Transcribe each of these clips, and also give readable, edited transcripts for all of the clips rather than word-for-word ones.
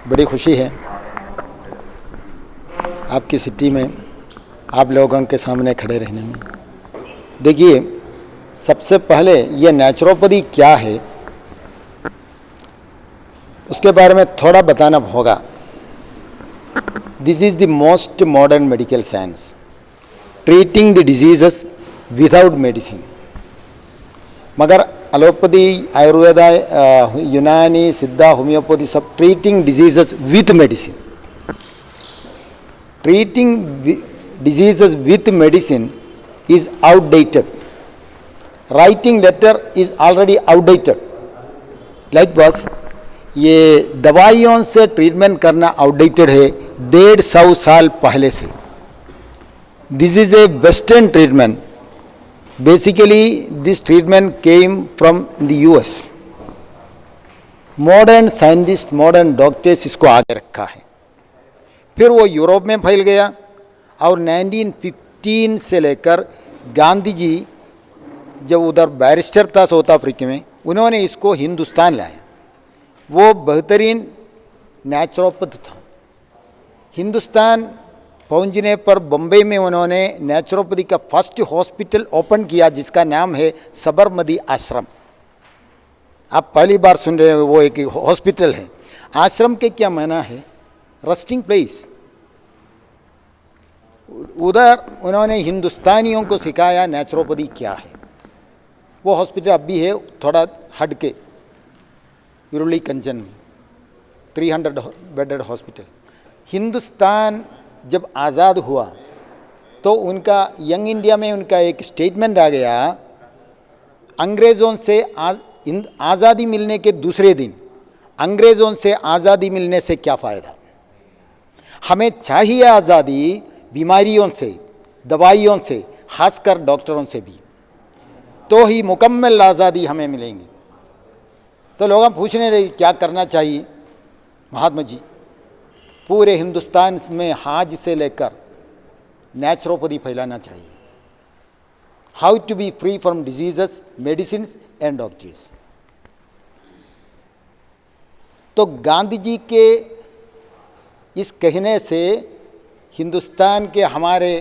बड़ी खुशी है आपकी सिटी में आप लोगों के सामने खड़े रहने में। देखिए, सबसे पहले ये नेचुरोपैथी क्या है उसके बारे में थोड़ा बताना होगा। This is the most modern medical science, treating the diseases without medicine. मगर एलोपैथी, आयुर्वेदा, यूनानी, सिद्धा, होम्योपैथी सब treating diseases with medicine. Treating diseases with medicine is outdated. Writing letter is already outdated. Likewise, ये दवाइयों से ट्रीटमेंट करना outdated है 150 साल पहले से। This is A western treatment. Basically this treatment came from the US. Modern scientist, modern doctors इसको आगे रखा है। फिर वो यूरोप में फैल गया और 1915 से लेकर गांधी जी जब उधर बैरिस्टर था साउथ अफ्रीका में, उन्होंने इसको हिंदुस्तान लाया। वो बेहतरीन नेचुरोपैथ था। हिंदुस्तान पहुंचने पर बम्बई में उन्होंने नेचुरोपैथी का फर्स्ट हॉस्पिटल ओपन किया जिसका नाम है सबरमती आश्रम। आप पहली बार सुन रहे हो, वो एक हॉस्पिटल है। आश्रम के क्या माना है? Resting place. उधर उन्होंने हिंदुस्तानियों को सिखाया नेचुरोपैथी क्या है। वो हॉस्पिटल अब भी है, थोड़ा हट के विरुली कंचन में, 300 बेडेड हॉस्पिटल। हिंदुस्तान जब आज़ाद हुआ तो उनका यंग इंडिया में उनका एक स्टेटमेंट आ गया, अंग्रेज़ों से आज़ादी मिलने के दूसरे दिन अंग्रेज़ों से आज़ादी मिलने से क्या फ़ायदा। हमें चाहिए आज़ादी बीमारियों से, दवाइयों से, खासकर डॉक्टरों से भी, तो ही मुकम्मल आज़ादी हमें मिलेंगी। तो लोग पूछने लगे क्या करना चाहिए। महात्मा जी पूरे हिंदुस्तान में हाज से लेकर नेचुरोपैथी फैलाना चाहिए। How to be free from diseases, medicine and doctors. तो गांधी जी के इस कहने से, हिंदुस्तान के हमारे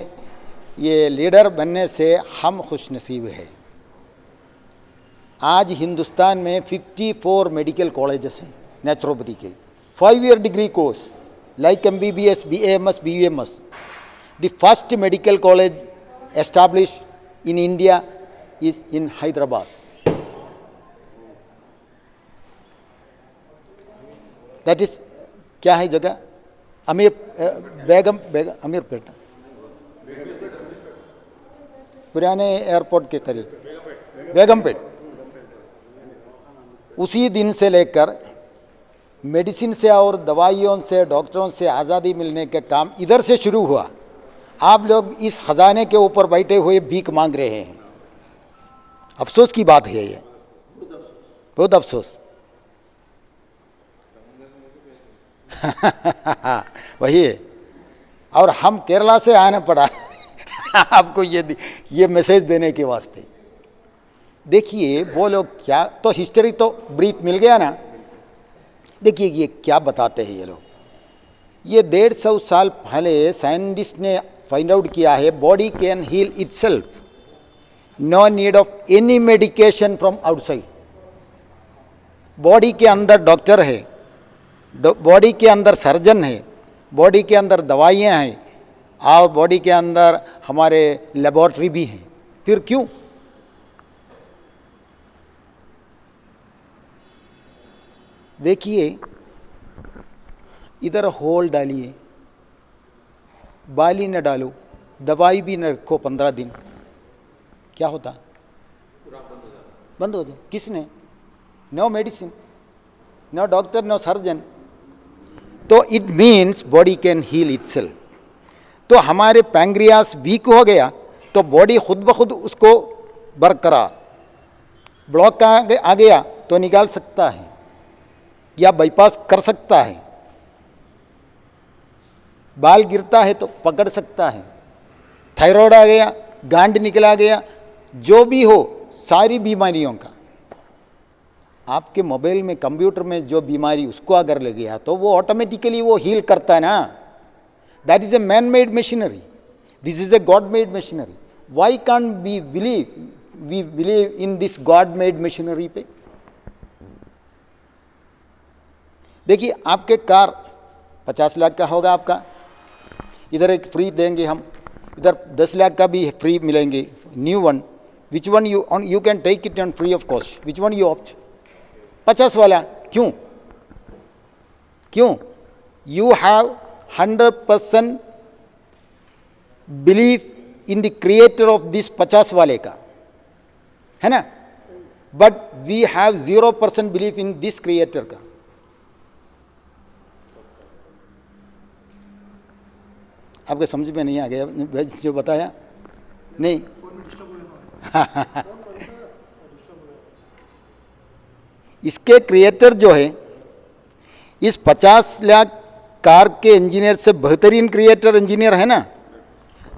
ये लीडर बनने से हम खुशनसीब हैं। आज हिंदुस्तान में 54 मेडिकल कॉलेजेस हैं नेचुरोपैथी के, 5-year degree course like MBBS, BAMS, BUMS. The first medical college established in India is in Hyderabad. That is क्या है जगह? अमीरपेट, पुराने एयरपोर्ट के करीब बेगमपेट। उसी दिन से लेकर मेडिसिन से और दवाइयों से, डॉक्टरों से आज़ादी मिलने का काम इधर से शुरू हुआ। आप लोग इस खजाने के ऊपर बैठे हुए भीख मांग रहे हैं। अफसोस की बात है ये, बहुत अफसोस। वही है। और हम केरला से आना पड़ा आपको ये मैसेज देने के वास्ते। देखिए वो लोग क्या, तो हिस्ट्री तो ब्रीफ मिल गया ना। देखिए ये क्या बताते हैं ये लोग। ये 150 साल पहले साइंटिस्ट ने फाइंड आउट किया है, body can heal itself, no need of any medication from outside. Body के अंदर डॉक्टर है, बॉडी के अंदर सर्जन है, बॉडी के अंदर दवाइयाँ हैं और बॉडी के अंदर हमारे लेबोरेटरी भी हैं। फिर क्यों? देखिए इधर होल डालिए, बाली न डालो, दवाई भी न रखो 15 दिन, क्या होता? बंद हो जाए। किसने? No medicine, no doctor, no surgeon. तो it means body can heal itself. तो हमारे पैंक्रियास वीक हो गया तो बॉडी खुद ब खुद उसको बरकरार, ब्लॉक आ गया तो निकाल सकता है या बाईपास कर सकता है। बाल गिरता है तो पकड़ सकता है। थायराइड आ गया, गांठ निकला गया, जो भी हो सारी बीमारियों का, आपके मोबाइल में कंप्यूटर में जो बीमारी उसको अगर लग गया तो वो ऑटोमेटिकली वो हील करता है ना. That is a man made machinery, this is a God made machinery. Why can't we believe in this God made machinery पे. देखिए आपके कार 50 लाख का होगा आपका, इधर एक फ्री देंगे हम, इधर 10 लाख का भी फ्री मिलेंगे new one. Which one you can take it on free of cost, which one you opt? 50 वाला. क्यों? You have 100% belief in the creator of this 50 वाले का, है ना. But we have 0% belief in this creator का. आपके समझ में नहीं आ गया जो बताया? नहीं. इसके क्रिएटर जो है, इस 50 लाख कार के इंजीनियर से बेहतरीन क्रिएटर इंजीनियर है ना.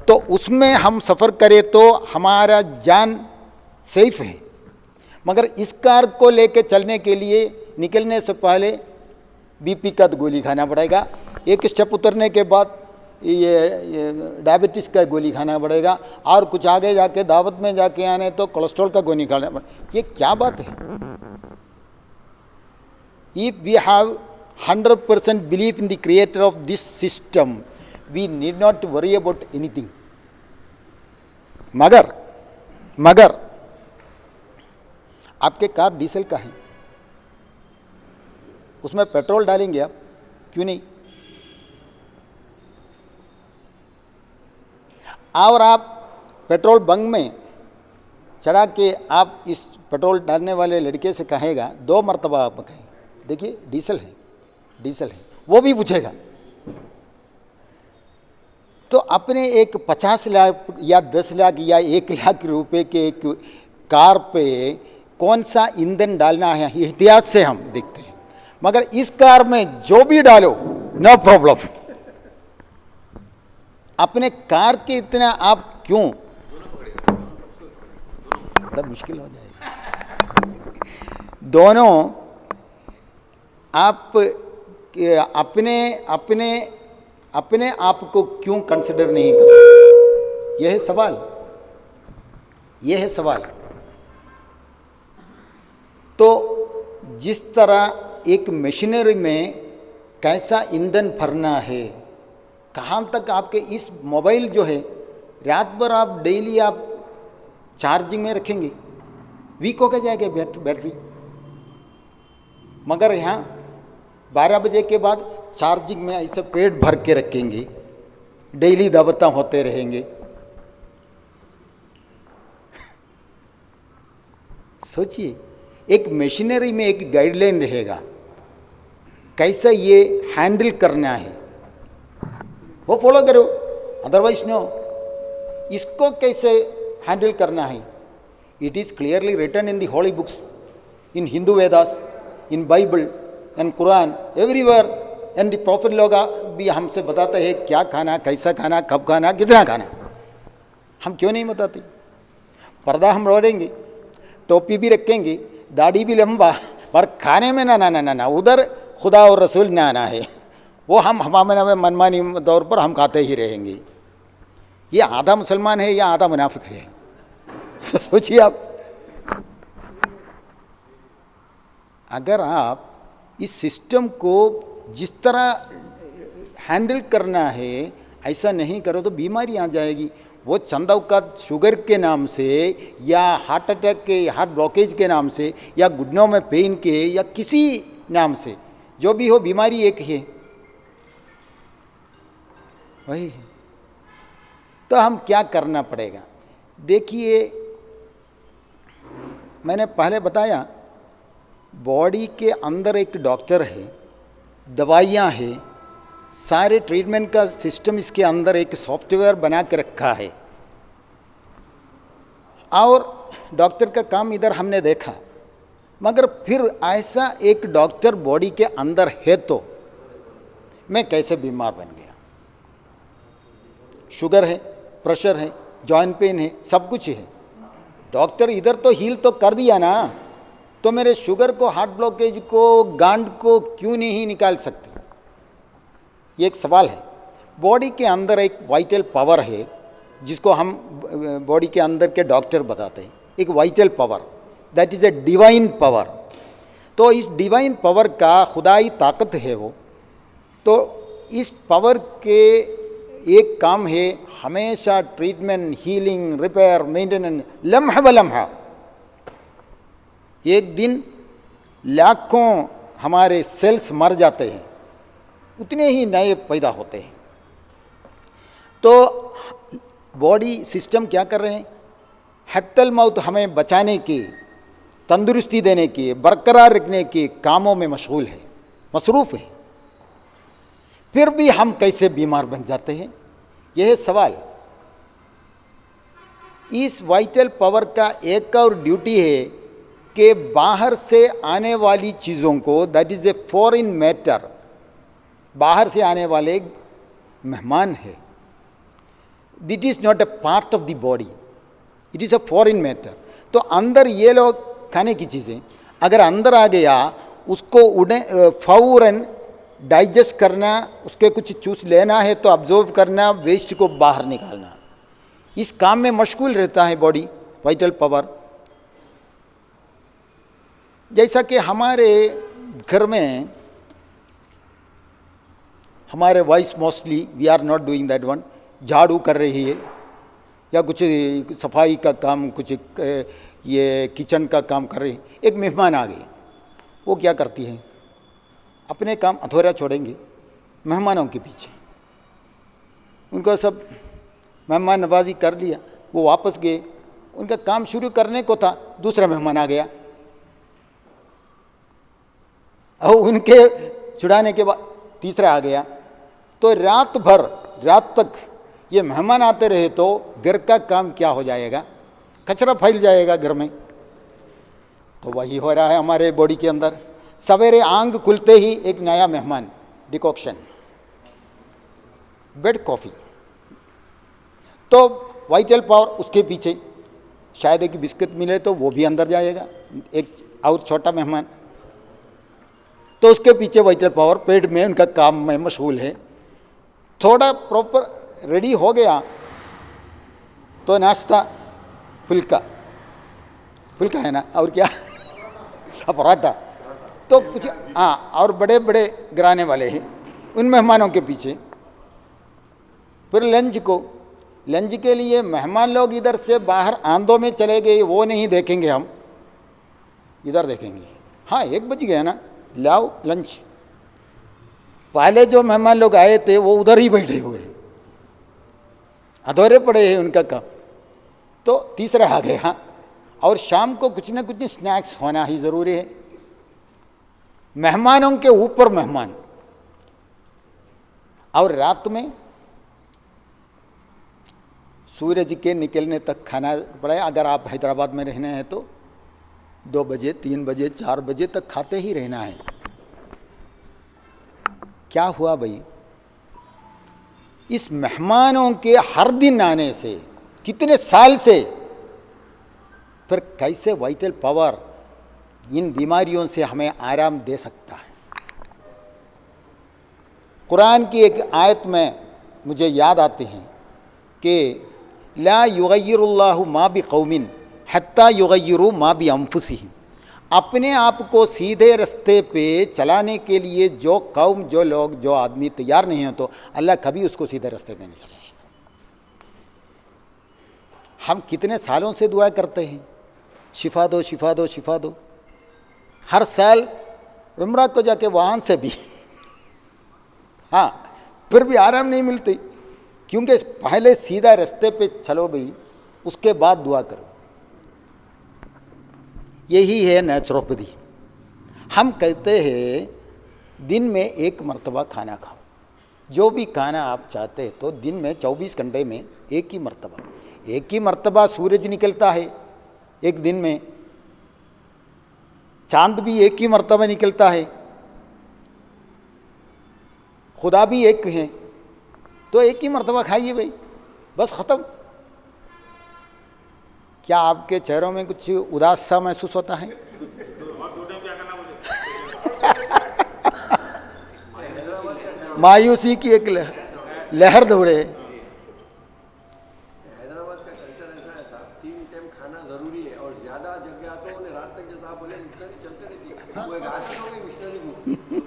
तो उसमें हम सफ़र करें तो हमारा जान सेफ है. मगर इस कार को लेके चलने के लिए निकलने से पहले बीपी का गोली खाना पड़ेगा, एक स्टेप उतरने के बाद ये डायबिटीज़ का गोली खाना पड़ेगा, और कुछ आगे जाके दावत में जाके आने तो कोलेस्ट्रॉल का गोली खाना पड़ेगा. ये क्या बात है? If we have 100% belief in the creator of this system, we need not worry about anything. मगर आपके कार डीजल का है, उसमें पेट्रोल डालेंगे आप, क्यों नहीं? और आप पेट्रोल बंक में चढ़ा के आप इस पेट्रोल डालने वाले लड़के से कहेगा 2 मरतबा आप कहें, देखिए डीजल है, वो भी पूछेगा. तो अपने एक 50 लाख या 10 लाख या 1 लाख रुपए के एक कार पे कौन सा ईंधन डालना है एहतियात से हम देखते हैं. मगर इस कार में जो भी डालो नो प्रॉब्लम. अपने कार के इतना आप क्यों, बड़ा मुश्किल हो जाएगा. दोनों आप अपने आप को क्यों कंसिडर नहीं करते? यह है सवाल. तो जिस तरह एक मशीनरी में कैसा ईंधन भरना है, कहाँ तक आपके इस मोबाइल जो है रात भर आप डेली आप चार्जिंग में रखेंगे, वीक होकर जाएगा बैटरी. मगर यहाँ 12 बजे के बाद चार्जिंग में ऐसे पेट भर के रखेंगे, डेली दावता होते रहेंगे. सोचिए, एक मशीनरी में एक गाइडलाइन रहेगा, कैसा ये हैंडल करना है वो फॉलो करो, अदरवाइज नो. इसको कैसे हैंडल करना है, it is clearly written in the holy books, in Hindu Vedas, in Bible and Quran, everywhere. And the profit लोग भी हमसे बताते हैं क्या खाना, कैसा खाना, कब खाना, कितना खाना. हम क्यों नहीं बताते? पर्दा हम रोडेंगे, टोपी भी रखेंगे, दाढ़ी भी लंबा, पर खाने में ना उधर खुदा और रसूल ना आना है, वो हम हमारे मनमानी तौर पर हम खाते ही रहेंगे. ये आधा मुसलमान है या आधा मुनाफिक है? सोचिए आप. अगर आप इस सिस्टम को जिस तरह हैंडल करना है ऐसा नहीं करो तो बीमारी आ जाएगी. वो चंदव का शुगर के नाम से या हार्ट अटैक के, हार्ट ब्लॉकेज के नाम से, या घुटनों में पेन के, या किसी नाम से जो भी हो, बीमारी एक ही है, वही है. तो हम क्या करना पड़ेगा? देखिए, मैंने पहले बताया बॉडी के अंदर एक डॉक्टर है, दवाइयाँ हैं, सारे ट्रीटमेंट का सिस्टम इसके अंदर एक सॉफ्टवेयर बना के रखा है. और डॉक्टर का काम इधर हमने देखा. मगर फिर ऐसा एक डॉक्टर बॉडी के अंदर है तो मैं कैसे बीमार बन गया? शुगर है, प्रेशर है, जॉइंट पेन है, सब कुछ है। डॉक्टर इधर तो हील तो कर दिया ना, तो मेरे शुगर को, हार्ट ब्लॉकेज को, गांठ को क्यों नहीं निकाल सकते? ये एक सवाल है। बॉडी के अंदर एक वाइटल पावर है जिसको हम बॉडी के अंदर के डॉक्टर बताते हैं, एक vital power, that is a divine power. तो इस डिवाइन पावर का खुदाई ताकत है वो। तो इस पावर के एक काम है हमेशा ट्रीटमेंट, हीलिंग, रिपेयर, मेंटेनेंस, लम्हा ब लम्हा। एक दिन लाखों हमारे सेल्स मर जाते हैं, उतने ही नए पैदा होते हैं। तो बॉडी सिस्टम क्या कर रहे हैं? हत्तल मौत हमें बचाने की, तंदुरुस्ती देने की, बरकरार रखने के कामों में मशगूल है, मसरूफ़ है। फिर भी हम कैसे बीमार बन जाते हैं, यह है सवाल। इस वाइटल पावर का एक और ड्यूटी है कि बाहर से आने वाली चीज़ों को, that is a foreign matter, बाहर से आने वाले मेहमान है, that is not a part of the body, it is a foreign matter. तो अंदर ये लोग खाने की चीज़ें अगर अंदर आ गया, उसको फौरन डाइजेस्ट करना, उसके कुछ चूस लेना है तो अब्जॉर्ब करना, वेस्ट को बाहर निकालना, इस काम में मशगूल रहता है बॉडी, वाइटल पावर। जैसा कि हमारे घर में हमारे wife mostly we are not doing that one, झाड़ू कर रही है या कुछ सफाई का काम, कुछ ये किचन का काम कर रही है। एक मेहमान आ गए, वो क्या करती है? अपने काम अधूरा छोड़ेंगे मेहमानों के पीछे। उनको सब मेहमान नवाजी कर लिया, वो वापस गए, उनका काम शुरू करने को था, दूसरा मेहमान आ गया और उनके छुड़ाने के बाद तीसरा आ गया। तो रात भर, रात तक ये मेहमान आते रहे तो घर का काम क्या हो जाएगा? कचरा फैल जाएगा घर में। तो वही हो रहा है हमारे बॉडी के अंदर। सवेरे आंख खुलते ही एक नया मेहमान, डिकॉक्शन, बेड कॉफ़ी। तो वाइटल पावर उसके पीछे, शायद एक बिस्किट मिले तो वो भी अंदर जाएगा, एक और छोटा मेहमान। तो उसके पीछे वाइटल पावर पेट में उनका काम में मशगूल है। थोड़ा प्रॉपर रेडी हो गया तो नाश्ता, फुल्का, फुल्का है ना, और क्या पराठा, तो कुछ हाँ, और बड़े बड़े गिराने वाले हैं उन मेहमानों के पीछे। फिर लंच को, लंच के लिए मेहमान लोग इधर से बाहर आंधों में चले गए, वो नहीं देखेंगे, हम इधर देखेंगे। हाँ 1 बज गया ना, लाओ लंच। पहले जो मेहमान लोग आए थे वो उधर ही बैठे हुए, अधूरे पड़े हैं उनका काम। तो तीसरा आ गया। और शाम को कुछ ना कुछ स्नैक्स होना ही ज़रूरी है। मेहमानों के ऊपर मेहमान। और रात में सूरज के निकलने तक खाना पड़ा। अगर आप हैदराबाद में रहना है तो 2 बजे, 3 बजे, 4 बजे तक खाते ही रहना है। क्या हुआ भाई? इस मेहमानों के हर दिन आने से, कितने साल से, फिर कैसे वाइटल पावर इन बीमारियों से हमें आराम दे सकता है? कुरान की एक आयत में मुझे याद आती है कि ला युगय्यिरुल्लाहु मा बिक़ौमिन हत्ता युगय्यिरु मा बिअन्फुसिहिम। अपने आप को सीधे रास्ते पे चलाने के लिए जो कौम, जो लोग, जो आदमी तैयार नहीं हो तो अल्लाह कभी उसको सीधे रास्ते पे नहीं चलाएगा। हम कितने सालों से दुआ करते हैं, शिफा दो, शिफा दो, शिफा दो। हर साल उम्रा को जाके वहाँ से भी हाँ, फिर भी आराम नहीं मिलती, क्योंकि पहले सीधा रास्ते पे चलो भाई, उसके बाद दुआ करो। यही है नेचुरोपैथी। हम कहते हैं दिन में 1 मरतबा खाना खाओ। जो भी खाना आप चाहते हैं तो दिन में 24 घंटे में 1 ही मरतबा, 1 ही मरतबा सूरज निकलता है एक दिन में। चांद भी 1 ही मरतबा निकलता है, खुदा भी एक है। तो 1 ही मरतबा खाइए भाई, बस ख़त्म। क्या आपके चेहरों में कुछ उदास सा महसूस होता है? मायूसी की एक लहर दौड़े। हैदराबाद का कल्चर ऐसा है साहब, 3 टाइम खाना जरूरी है और ज्यादा जगह तो उन्हें रात तक जैसा आप बोले मिशनरी चलते रहती है, वो एक आदत हो गई मिशनरी को,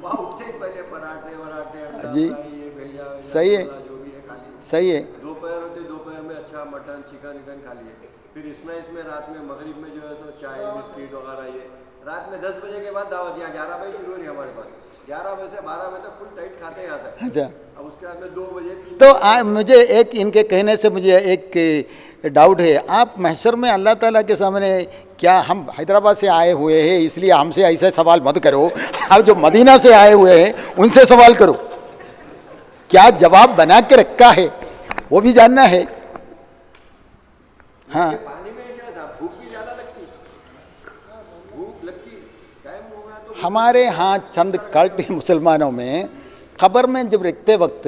वहाँ उठते ही पहले पराठे वराठे अंडा जी, फ्राई, ये भैया सही है, जो भी है खा लिए। सही है। दोपहर होते दोपहर में अच्छा मटन चिकन विकन खा लिए, फिर इसमें रात में मगरिब में जो है सो चाय बिस्किट वगैरह ये, रात में 10 बजे के बाद दावत, यहाँ 11 बजे शुरू हो रही है हमारे पास, 11 बजे से 12 बजे तक फुल टाइट खाते हैं यहाँ तक। अच्छा, अब उसके बाद में 2 बजे 3 तो मुझे एक इनके कहने से मुझे एक डाउट है, आप महशर में अल्लाह ताला के सामने, क्या हम हैदराबाद से आए हुए हैं इसलिए हमसे ऐसे सवाल मत करो, आप जो मदीना से आए हुए हैं उनसे सवाल करो, क्या जवाब बना के रखा है वो भी जानना है। हाँ, पानी में क्या था, भूख भी ज्यादा लगती, भूख लगती, टाइम हो गया तो हमारे यहाँ चंद कल्ट मुसलमानों में खबर में जब रखते वक्त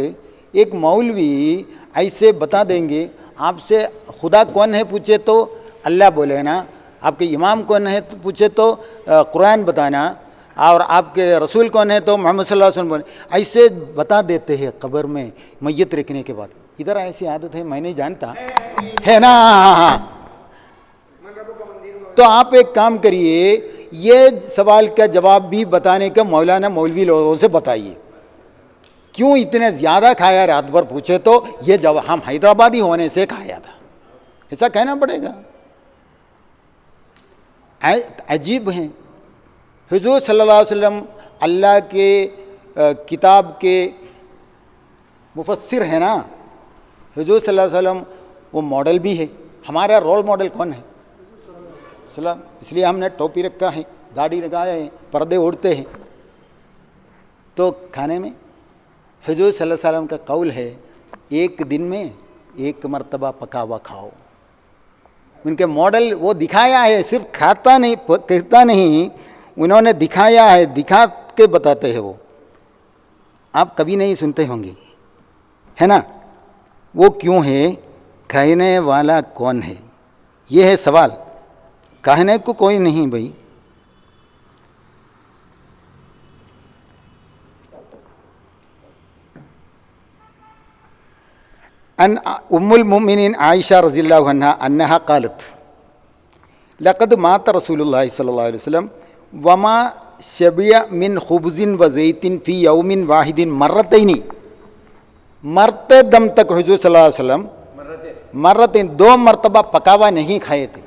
एक मौलवी ऐसे बता देंगे, आपसे खुदा कौन है पूछे तो अल्लाह बोले ना, आपके इमाम कौन है तो पूछे तो कुरान बताना, और आपके रसूल कौन है तो मोहम्मद सल्लल्लाहु अलैहि वसल्लम बोले, ऐसे बता देते हैं कब्र में मैयत रखने के बाद। इधर ऐसी आदत है, मैं नहीं जानता है ना। तो आप एक काम करिए, ये सवाल का जवाब भी बताने का मौलाना मौलवी लोगों से बताइए, क्यों इतने ज़्यादा खाया रात भर पूछे तो ये जवाब हम हैदराबादी होने से खाया था, ऐसा कहना पड़ेगा। अजीब हैं। हुजूर सल्लल्लाहु अलैहि वसल्लम अल्लाह के किताब के मुफस्सिर है ना, हुजूर सल्लल्लाहु अलैहि वसल्लम वो मॉडल भी है। हमारा रोल मॉडल कौन है? सलाम। इसलिए हमने टोपी रखा है, दाढ़ी लगाए हैं, पर्दे ओढ़ते हैं। तो खाने में हुजूर सल्लल्लाहु अलैहि वसल्लम का कौल है, एक दिन में एक मर्तबा पका हुआ खाओ। उनके मॉडल वो दिखाया है, सिर्फ खाता नहीं कहता नहीं, उन्होंने दिखाया है, दिखा के बताते हैं वो। आप कभी नहीं सुनते होंगे, है ना। वो क्यों है? कहने वाला कौन है, ये है सवाल। कहने को कोई नहीं भाई। अन उम्मुल मोमिनीन आयशा रज़ियल्लाहु अन्हा अन्नहा क़ालत लक़द मात रसूलुल्लाह सल्लल्लाहु अलैहि वसल्लम वमा शबिया मिन खुब्ज़िन व ज़ैतिन फ़ी यौमिन वाहिदिन मर्रतैनी। मरते दम तक हुजूर सल्लल्लाहु अलैहि वसल्लम मर्रतैन 2 मरतबा पकावा नहीं खाए थे,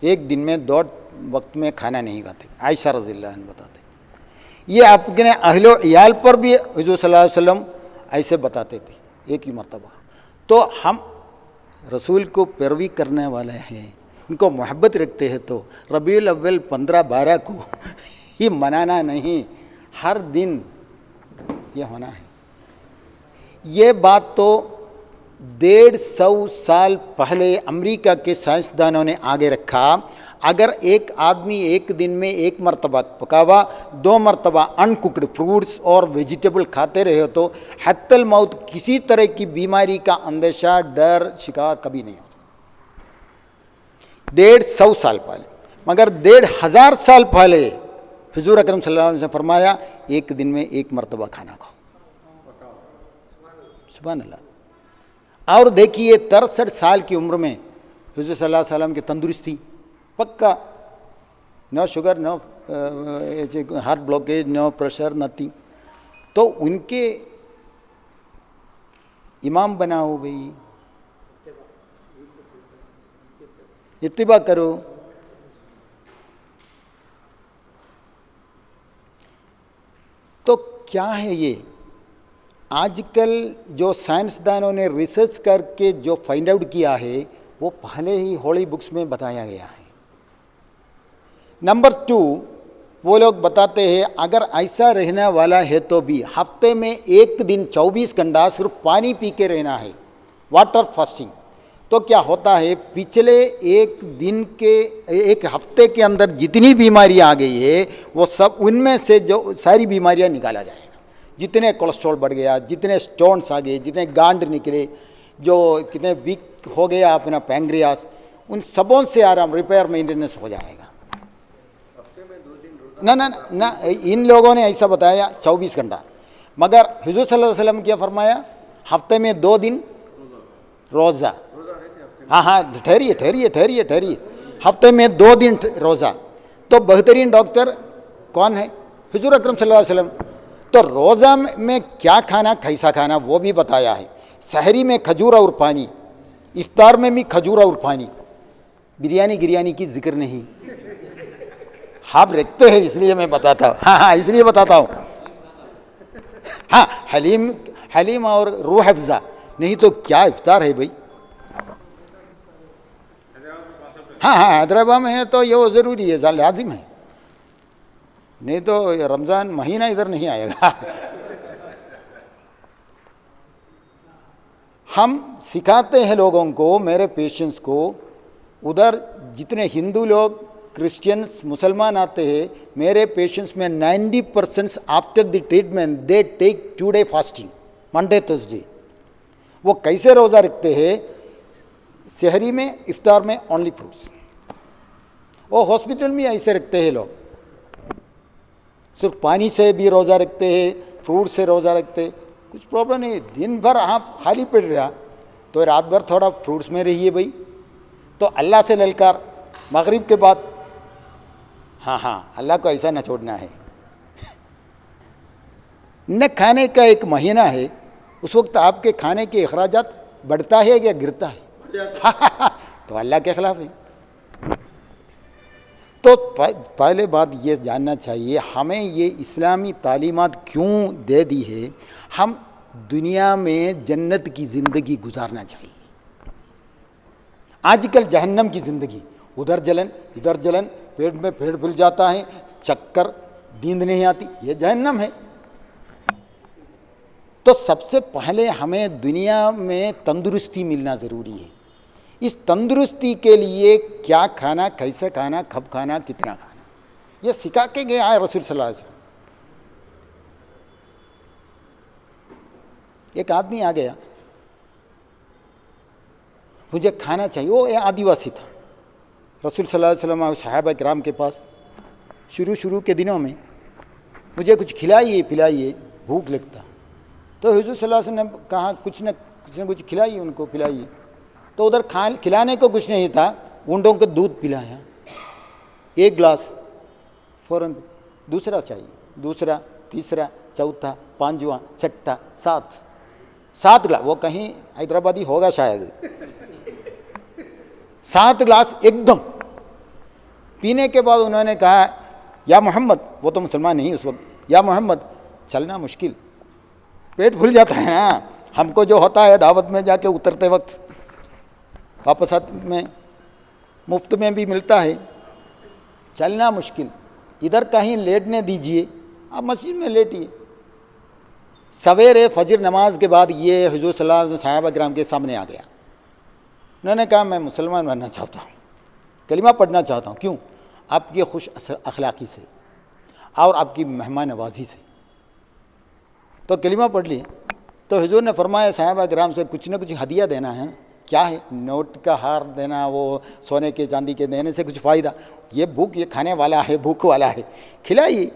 एक दिन में 2 वक्त में खाना नहीं खाते। आयशा रज़ियल्लाहु अन्हा बताते। ये अपने अहलो इयाल पर भी हुजूर सल्लल्लाहु अलैहि वसल्लम ऐसे बताते थे, एक ही मरतबा। तो हम रसूल को पैरवी करने वाले हैं, इनको मोहब्बत रखते हैं, तो रबीउल अव्वल 15-12 को ही मनाना नहीं, हर दिन ये होना है। ये बात तो 150 साल पहले अमेरिका के साइंसदानों ने आगे रखा। अगर एक आदमी एक दिन में 1 मरतबा पकावा, 2 मरतबा अनकुक्ड फ्रूट्स और वेजिटेबल खाते रहे तो हत्तल मौत किसी तरह की बीमारी का अंदेशा, डर, शिकार कभी नहीं होता। 150 साल पहले, मगर 1500 साल पहले हुजूर अकरम सल्लल्लाहु अलैहि वसल्लम ने फरमाया, एक दिन में 1 मरतबा खाना खाओ। सुभान अल्लाह। और देखिए 63 साल की उम्र में हुजूर सल्लल्लाहु अलैहि वसल्लम की तंदुरुस्ती पक्का, no sugar, no heart blockage, no pressure, nothing. तो उनके इमाम बनाओ भाई, इत्तिबा करो। तो क्या है ये? आजकल जो साइंसदानों ने रिसर्च करके जो फाइंड आउट किया है वो पहले ही होली बुक्स में बताया गया है। नंबर 2, वो लोग बताते हैं अगर ऐसा रहने वाला है तो भी हफ्ते में एक दिन 24 घंटा सिर्फ पानी पी के रहना है, वाटर फास्टिंग। तो क्या होता है, पिछले एक दिन के एक हफ्ते के अंदर जितनी बीमारियां आ गई है वो सब, उनमें से जो सारी बीमारियां निकाला जाएगा। जितने कोलेस्ट्रॉल बढ़ गया, जितने स्टोन्स आ गए, जितने गांड निकले, जो कितने वीक हो गया अपना पैंक्रियास, उन सबों से आराम रिपेयर मेंटेनेंस हो जाएगा। हफ्ते में 2 दिन रोजा ना इन लोगों ने ऐसा बताया 24 घंटा, मगर हुजूर सल्लल्लाहु अलैहि वसल्लम क्या फरमाया, हफ्ते में 2 दिन रोज़ा। रहते हफ्ते हाँ, ठहरिए, हफ्ते में 2 दिन रोज़ा। तो बेहतरीन डॉक्टर कौन है? हुजूर अकरम सल्लल्लाहु अलैहि वसल्लम। तो रोज़ा में क्या खाना, कैसा खाना, वो भी बताया है। सहरी में खजूर और पानी, इफ्तार में भी खजूर और पानी। बिरयानी की जिक्र नहीं। आप रखते हैं इसलिए मैं बताता हूँ। हाँ, इसलिए बताता हूँ। हाँ, हलीम और रूह अफ़ज़ा, नहीं तो क्या इफ्तार है भाई। हाँ, हैदराबाद में है तो ये वो ज़रूरी है, लाजिम है, नहीं तो रमज़ान महीना इधर नहीं आएगा। हम सिखाते हैं लोगों को, मेरे पेशेंट्स को, उधर जितने हिंदू लोग, क्रिश्चियंस, मुसलमान आते हैं, मेरे पेशेंट्स में 90% after the treatment they take 2 day fasting, Monday Thursday. वो कैसे रोज़ा रखते हैं? सहरी में, इफ्तार में ओनली फ्रूट्स। वो हॉस्पिटल में ऐसे रखते हैं लोग, सिर्फ पानी से भी रोज़ा रखते हैं, फ्रूट से रोज़ा रखते हैं, कुछ प्रॉब्लम नहीं। दिन भर आप खाली पेट रहा तो रात भर थोड़ा फ्रूट्स में रहिए भाई। तो अल्लाह से ललकार मगरिब के बाद, हाँ, अल्लाह को ऐसा न छोड़ना है। न खाने का एक महीना है, उस वक्त आपके खाने के अखराजात बढ़ता है या गिरता है? तो अल्लाह के खिलाफ है। तो पहले बात ये जानना चाहिए, हमें ये इस्लामी तालीमात क्यों दे दी है? हम दुनिया में जन्नत की ज़िंदगी गुजारना चाहिए। आजकल जहन्नम की ज़िंदगी, उधर जलन इधर जलन, पेट में पेट फूल जाता है, चक्कर, नींद नहीं आती, ये जहन्नम है। तो सबसे पहले हमें दुनिया में तंदुरुस्ती मिलना ज़रूरी है। इस तंदुरुस्ती के लिए क्या खाना, कैसे खाना, कब खाना, कितना खाना, ये सिखा के गया है रसूल सल्लल्लाहु अलैहि वसल्लम। एक आदमी आ गया, मुझे खाना चाहिए, वो एक आदिवासी था। रसूल सल्लल्लाहु अलैहि वसल्लम और सहाबा किराम के पास शुरू के दिनों में, मुझे कुछ खिलाइए पिलाइए, भूख लगता। तो हुजूर सल्लल्लाहु अलैहि वसल्लम ने कहा कुछ न कुछ खिलाइए, उनको पिलाइए। तो उधर खिलाने को कुछ नहीं था, ऊँटों को दूध पिलाया, 1 गिलास, फ़ौरन दूसरा चाहिए, दूसरा, तीसरा, चौथा, 5वां, 6ठा, 7 गिलास। वो कहीं हैदराबादी होगा शायद। 7 गिलास एकदम पीने के बाद उन्होंने कहा, या मोहम्मद, वो तो मुसलमान नहीं उस वक्त, या मोहम्मद चलना मुश्किल, पेट भूल जाता है ना, हमको जो होता है दावत में जाके उतरते वक्त, वापस आते में मुफ्त में भी मिलता है, चलना मुश्किल, इधर कहीं लेटने दीजिए, आप मस्जिद में लेटिए। सवेरे फजर नमाज के बाद ये हुजूर सल्लल्लाहु अलैहि वसल्लम सहाबा किराम के सामने आ गया। उन्होंने कहा मैं मुसलमान बनना चाहता हूँ, कलिमा पढ़ना चाहता हूँ। क्यों? आपकी खुश अखलाक़ी से और आपकी मेहमान नवाजी से। तो कलिमा पढ़ लिए। तो हुजूर ने फरमाया सहाबा किराम से कुछ न कुछ हदिया देना है। क्या है? नोट का हार देना, वो सोने के चांदी के देने से कुछ फ़ायदा? ये खाने वाला है, भूख वाला है, खिलाइए,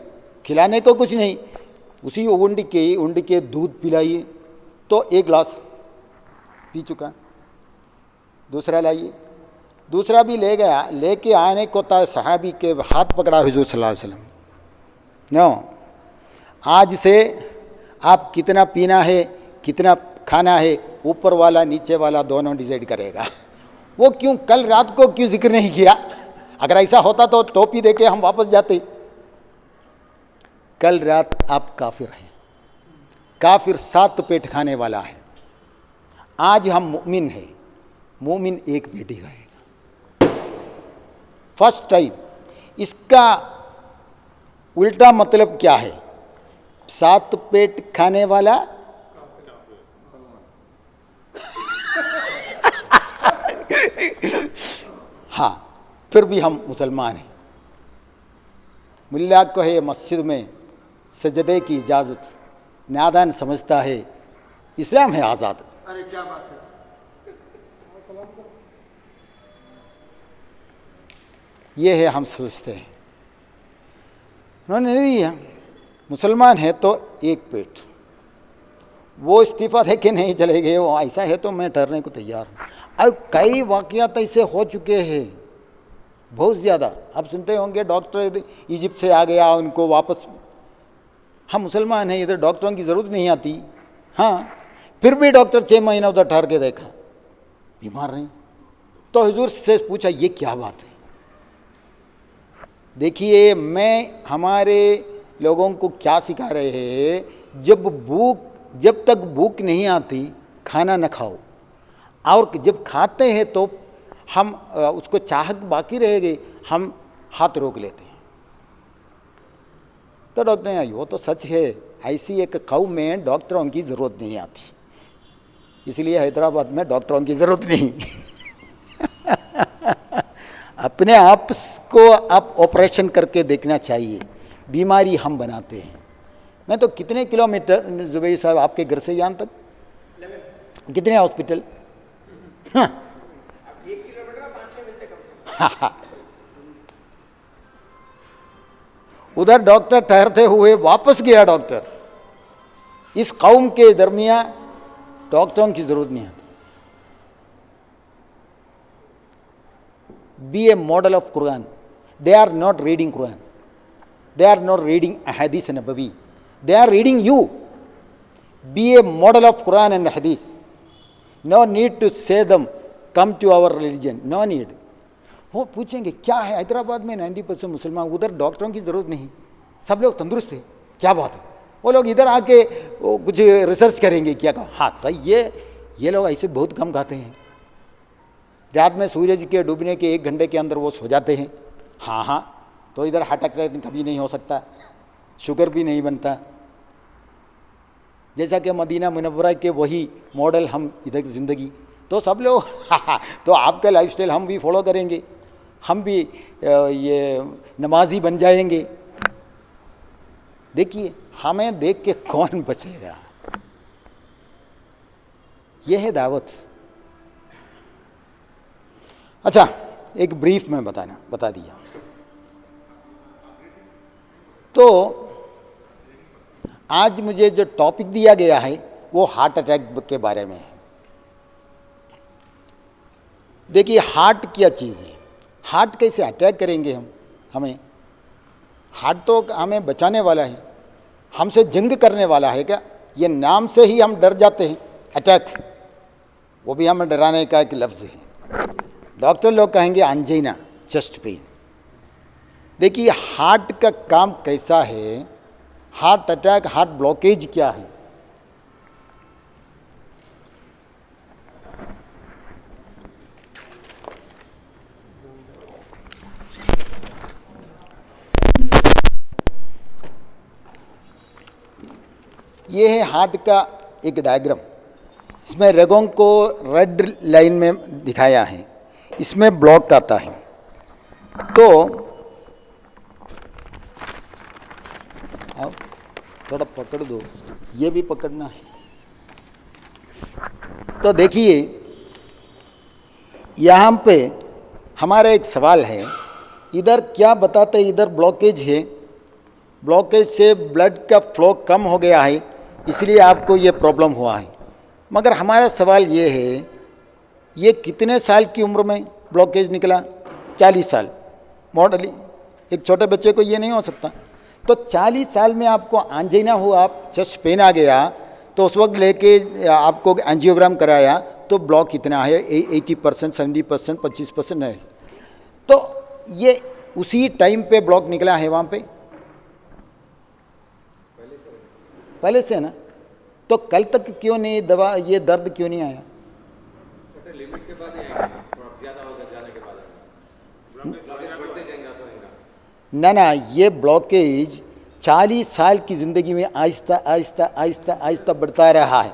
खिलाने को कुछ नहीं, उसी ऊँट के दूध पिलाइए। तो 1 गिलास पी चुका, दूसरा लाइए, दूसरा भी ले गया। लेके आने को था, सहाबी के हाथ पकड़ा हुजूर सल्लल्लाहु अलैहि वसल्लम। नो, आज से आप कितना पीना है, कितना खाना है, ऊपर वाला नीचे वाला दोनों डिसाइड करेगा। वो क्यों कल रात को क्यों जिक्र नहीं किया? अगर ऐसा होता तो टोपी देके हम वापस जाते। कल रात आप काफिर हैं, काफिर 7 पेट खाने वाला है। आज हम मुमिन हैं, मुमिन 1 पेट ही खाएगा। First time. इसका उल्टा मतलब क्या है? 7 पेट खाने वाला हाँ, फिर भी हम मुसलमान हैं। मुल्ला को है मस्जिद में सजदे की इजाज़त, नादान समझता है इस्लाम है आज़ाद। अरे क्या बात है। ये है हम सोचते हैं। उन्होंने नहीं दिया, मुसलमान है तो एक पेट, वो इस्तीफा दे के नहीं चले गए, वो ऐसा है तो मैं ठहरने को तैयार हूँ। अब कई वाक़यात ऐसे हो चुके हैं बहुत ज़्यादा। आप सुनते होंगे डॉक्टर इजिप्ट से आ गया, उनको वापस, हम मुसलमान हैं, इधर डॉक्टरों की ज़रूरत नहीं आती। हाँ, फिर भी डॉक्टर 6 महीना उधर ठहर के देखा, बीमार नहीं। तो हुजूर से पूछा ये क्या बात है। देखिए, मैं हमारे लोगों को क्या सिखा रहे हैं, जब तक भूख नहीं आती खाना न खाओ, और जब खाते हैं तो हम उसको चाहत बाकी रहेगी, हम हाथ रोक लेते हैं। तो डॉक्टर ने, वो तो सच है, ऐसी एक कौम में डॉक्टरों की ज़रूरत नहीं आती, इसलिए हैदराबाद में डॉक्टरों की ज़रूरत नहीं। अपने आप को आप ऑपरेशन करके देखना चाहिए, बीमारी हम बनाते हैं। मैं तो कितने किलोमीटर जुबैर साहब आपके घर से यहाँ तक कितने हॉस्पिटल? हाँ। 1 किलोमीटर 5-6 मिनट कम से। उधर डॉक्टर ठहरते हुए वापस गया डॉक्टर। इस कौम के दरमियान डॉक्टरों की जरूरत नहीं है। Be a model of Quran. They are not reading Quran. They are not reading Hadith and Nabawi. They are reading you. Be a model of Quran and Hadith. No need to say them, come to our religion. No need. वो पूछेंगे क्या है, हैदराबाद में 90% मुसलमान, उधर डॉक्टरों की ज़रूरत नहीं, सब लोग तंदुरुस्त है, क्या बात है। वो लोग इधर आके वो कुछ रिसर्च करेंगे क्या कहा। हाँ भाई, ये लोग ऐसे बहुत कम खाते हैं, रात में सूरज के डूबने के 1 घंटे के अंदर वो सो जाते हैं। हाँ, तो इधर हार्ट अटैक कभी नहीं हो सकता, शुगर भी नहीं बनता। जैसा कि मदीना मुनव्वरा के वही मॉडल हम इधर की ज़िंदगी, तो सब लोग तो आपका लाइफस्टाइल हम भी फॉलो करेंगे, हम भी ये नमाजी बन जाएंगे। देखिए, हमें देख के कौन बचेगा। यह है दावत। अच्छा, एक ब्रीफ में बता दिया। तो आज मुझे जो टॉपिक दिया गया है वो हार्ट अटैक के बारे में है। देखिए, हार्ट क्या चीज़ है, हार्ट कैसे अटैक करेंगे हमें। हार्ट तो हमें बचाने वाला है, हमसे जंग करने वाला है क्या। ये नाम से ही हम डर जाते हैं, अटैक, वो भी हमें डराने का एक लफ्ज़ है। डॉक्टर लोग कहेंगे एंजाइना, चेस्ट पेन। देखिए, हार्ट का काम कैसा है, हार्ट अटैक, हार्ट ब्लॉकेज क्या है। ये है हार्ट का एक डायग्राम। इसमें रगों को रेड लाइन में दिखाया है, इसमें ब्लॉक आता है। तो आओ थोड़ा पकड़ दो, ये भी पकड़ना है। तो देखिए, यहाँ पे हमारा एक सवाल है, इधर क्या बताते, इधर ब्लॉकेज है, ब्लॉकेज से ब्लड का फ्लो कम हो गया है, इसलिए आपको ये प्रॉब्लम हुआ है। मगर हमारा सवाल ये है, ये कितने साल की उम्र में ब्लॉकेज निकला? 40 साल। मॉडली एक छोटे बच्चे को ये नहीं हो सकता। तो 40 साल में आपको एंजाइना हुआ, आप चेस्ट पेन आ गया, तो उस वक्त लेके आपको एंजियोग्राम कराया तो ब्लॉक कितना है, 80%, 70%, 25% है। तो ये उसी टाइम पे ब्लॉक निकला है वहाँ पे, पहले से ना। तो कल तक क्यों नहीं दवा, ये दर्द क्यों नहीं आया? लिमिट के बाद ज़्यादा हो जाने के बाद बढ़ते जाएगा तो ना, ये ब्लॉकेज 40 साल की ज़िंदगी में आहिस्ता आहिस्ता आहिस्ता आहिस्ता बढ़ता रहा है।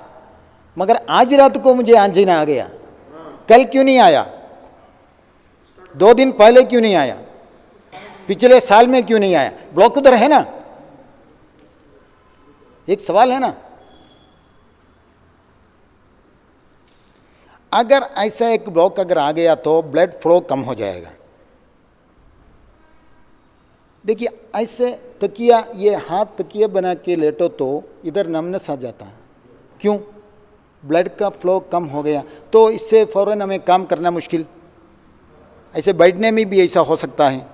मगर आज रात को मुझे एंजाइना आ गया, कल क्यों नहीं आया? 2 दिन पहले क्यों नहीं आया? पिछले साल में क्यों नहीं आया? ब्लॉक उधर है ना, एक सवाल है ना। अगर ऐसा एक ब्लॉक अगर आ गया तो ब्लड फ्लो कम हो जाएगा, देखिए ऐसे तकिया, ये हाथ तकिया बना के लेटो तो इधर नमनस आ जाता है। क्यों? ब्लड का फ्लो कम हो गया, तो इससे फ़ौरन हमें काम करना मुश्किल। ऐसे बैठने में भी ऐसा हो सकता है।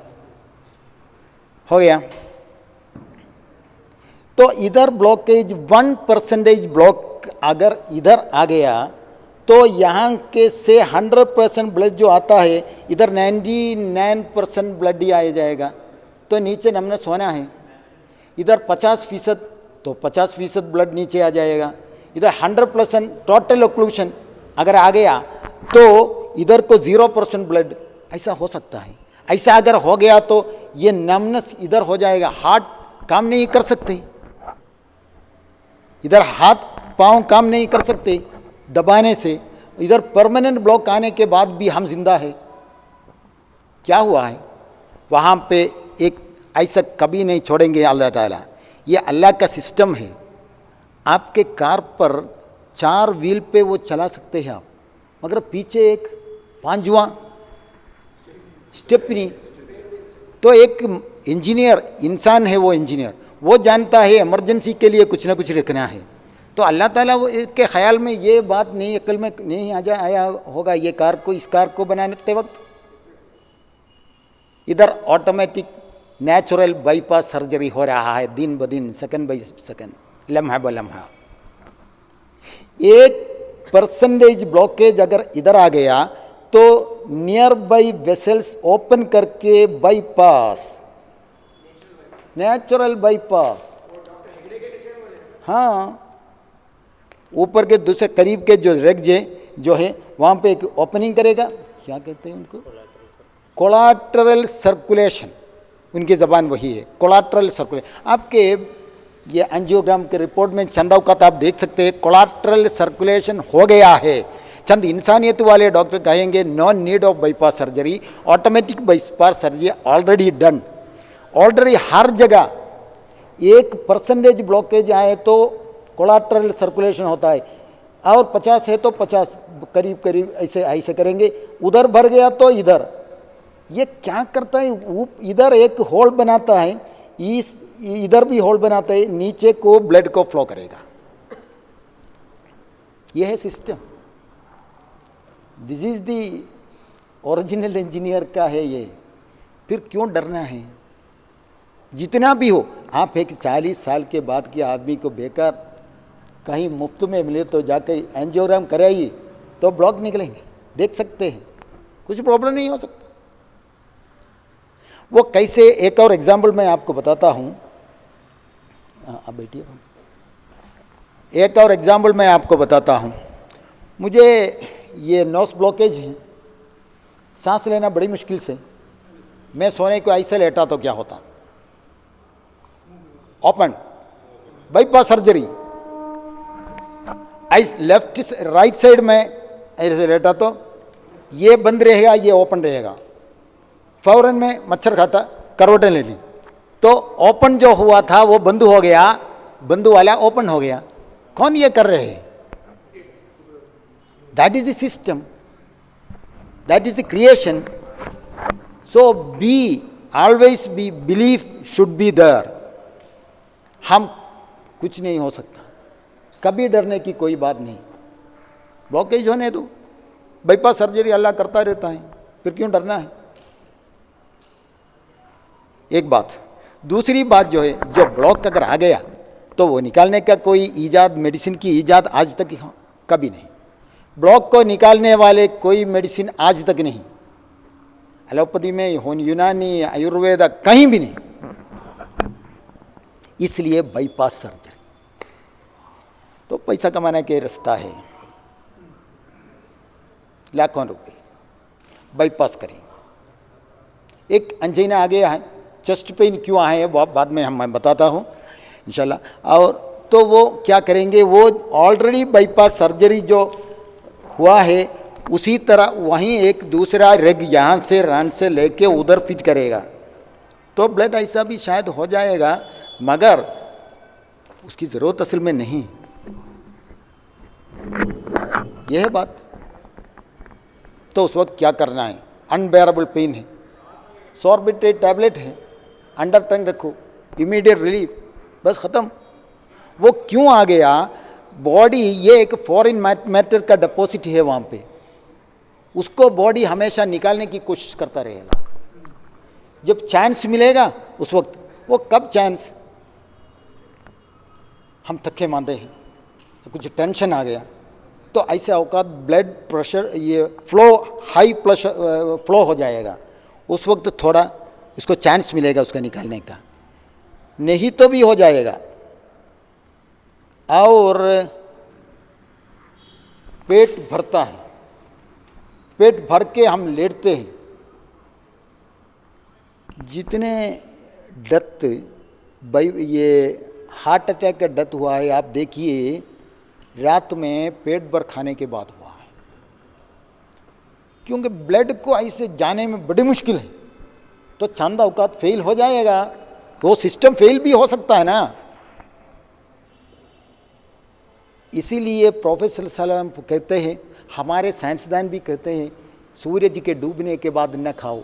हो गया। तो इधर ब्लॉकेज 1% ब्लॉक अगर इधर आ गया तो यहाँ के से 100% ब्लड जो आता है इधर 99% ब्लड ही आ जाएगा। तो नीचे नमनस होना है। इधर 50% तो 50% ब्लड नीचे आ जाएगा। इधर 100% टोटल ओक्लूशन अगर आ गया तो इधर को 0% ब्लड, ऐसा हो सकता है। ऐसा अगर हो गया तो ये नमनस इधर हो जाएगा, हार्ट काम नहीं कर सकते, इधर हाथ पांव काम नहीं कर सकते दबाने से। इधर परमानेंट ब्लॉक आने के बाद भी हम जिंदा है। क्या हुआ है वहाँ पे? एक ऐसा कभी नहीं छोड़ेंगे अल्लाह ताला। ये अल्लाह का सिस्टम है। आपके कार पर 4 व्हील पे वो चला सकते हैं आप, मगर पीछे एक 5वां स्टेपनी। तो एक इंजीनियर इंसान है, वो इंजीनियर वो जानता है इमरजेंसी के लिए कुछ ना कुछ रखना है। तो अल्लाह ताला वो के ख्याल में ये बात नहीं, अकल में नहीं आया होगा ये कार को, इस कार को बनाते वक्त। इधर ऑटोमेटिक नेचुरल बाईपास सर्जरी हो रहा है दिन ब दिन, सेकंड बाई सेकंड, लम्हा ब लम्हा। 1% ब्लॉकेज अगर इधर आ गया तो नियर बाई वेसल्स ओपन करके बाईपास, नेचुरल बाईपास। हाँ, ऊपर के दूसरे करीब के जो रेगजे जो है वहाँ पे एक ओपनिंग करेगा, क्या कहते हैं उनको? कोलाटरल सर्कुलेशन, उनकी ज़बान वही है, कोलाटरल सर्कुलेशन। आपके ये एंजियोग्राम के रिपोर्ट में चंद अवकात आप देख सकते हैं, कोलाटरल सर्कुलेशन हो गया है। चंद इंसानियत वाले डॉक्टर कहेंगे no need of bypass surgery, automatic bypass surgery already done. Already हर जगह 1% ब्लॉकेज आए तो कोलाटरल सर्कुलेशन होता है, और 50 है तो 50 करीब करीब ऐसे ऐसे करेंगे। उधर भर गया तो इधर, ये क्या करता है? इधर एक होल बनाता है, इधर भी होल बनाता है, नीचे को ब्लड को फ्लो करेगा। यह है system. This is the original engineer का है ये। फिर क्यों डरना है? जितना भी हो, आप एक 40 साल के बाद के आदमी को बेकार कहीं मुफ्त में मिले तो जाकर एंजियोग्राम कराइए तो ब्लॉक निकलेंगे, देख सकते हैं, कुछ प्रॉब्लम नहीं हो सकता। वो कैसे, एक और एग्जाम्पल मैं आपको बताता हूँ। आप बैठिए। एक और एग्जाम्पल मैं आपको बताता हूँ। मुझे ये नोस ब्लॉकेज है, सांस लेना बड़ी मुश्किल से, मैं सोने को ऐसे लेटा तो क्या होता? ओपन बाईपास सर्जरी, ऐस लेफ्ट राइट साइड में ऐसे लेटा तो ये बंद रहेगा, ये ओपन रहेगा। फौरन में मच्छर काटा, करवटें ले ली तो ओपन जो हुआ था वो बंद हो गया, बंद वाला ओपन हो गया। कौन ये कर रहे हैं? That is the system, that is the creation. So be always be belief should be there. हम कुछ नहीं हो सकता, कभी डरने की कोई बात नहीं। ब्लॉकेज होने दो, बाईपास सर्जरी अल्लाह करता रहता है, फिर क्यों डरना है? एक बात। दूसरी बात जो है, जो ब्लॉक अगर आ गया तो वो निकालने का कोई ईजाद, मेडिसिन की ईजाद आज तक कभी नहीं। ब्लॉक को निकालने वाले कोई मेडिसिन आज तक नहीं, एलोपैथी में, यूनानी, आयुर्वेद, कहीं भी नहीं। इसलिए बाईपास सर्जरी तो पैसा कमाने के रास्ता है, लाखों रुपए बाईपास करें। एक अंजीना आ गया है, चेस्ट पेन क्यों आए हैं वो बाद में मैं बताता हूँ इंशाल्लाह। और तो वो क्या करेंगे, वो ऑलरेडी बाईपास सर्जरी जो हुआ है उसी तरह वहीं एक दूसरा रेग यहाँ से रान से लेके उधर फिट करेगा, तो ब्लड ऐसा भी शायद हो जाएगा, मगर उसकी ज़रूरत असल में नहीं। यह है बात। तो उस वक्त क्या करना है? अनबेरेबल पेन है, सॉर्बिट्रेट टैबलेट है, अंडर टंग रखो, इमीडिएट रिलीफ, बस ख़त्म। वो क्यों आ गया? बॉडी ये एक फॉरेन मैटर का डिपॉजिट है वहाँ पे, उसको बॉडी हमेशा निकालने की कोशिश करता रहेगा। जब चांस मिलेगा उस वक्त, वो कब चांस, हम थके मांदे हैं, कुछ टेंशन आ गया, तो ऐसे औकात ब्लड प्रेशर ये फ्लो हाई प्लस फ्लो हो जाएगा, उस वक्त थोड़ा इसको चांस मिलेगा उसका निकालने का, नहीं तो भी हो जाएगा। और पेट भरता है, पेट भर के हम लेटते हैं, जितने डेथ ये हार्ट अटैक का डेथ हुआ है, आप देखिए रात में पेट भर खाने के बाद हुआ है, क्योंकि ब्लड को ऐसे जाने में बड़ी मुश्किल है, तो चंद औकात फेल हो जाएगा, वो सिस्टम फेल भी हो सकता है ना। इसीलिए प्रोफेसर सल्लल्लाहु अलैहि वसल्लम कहते हैं, हमारे साइंसदान भी कहते हैं, सूरज के डूबने के बाद न खाओ,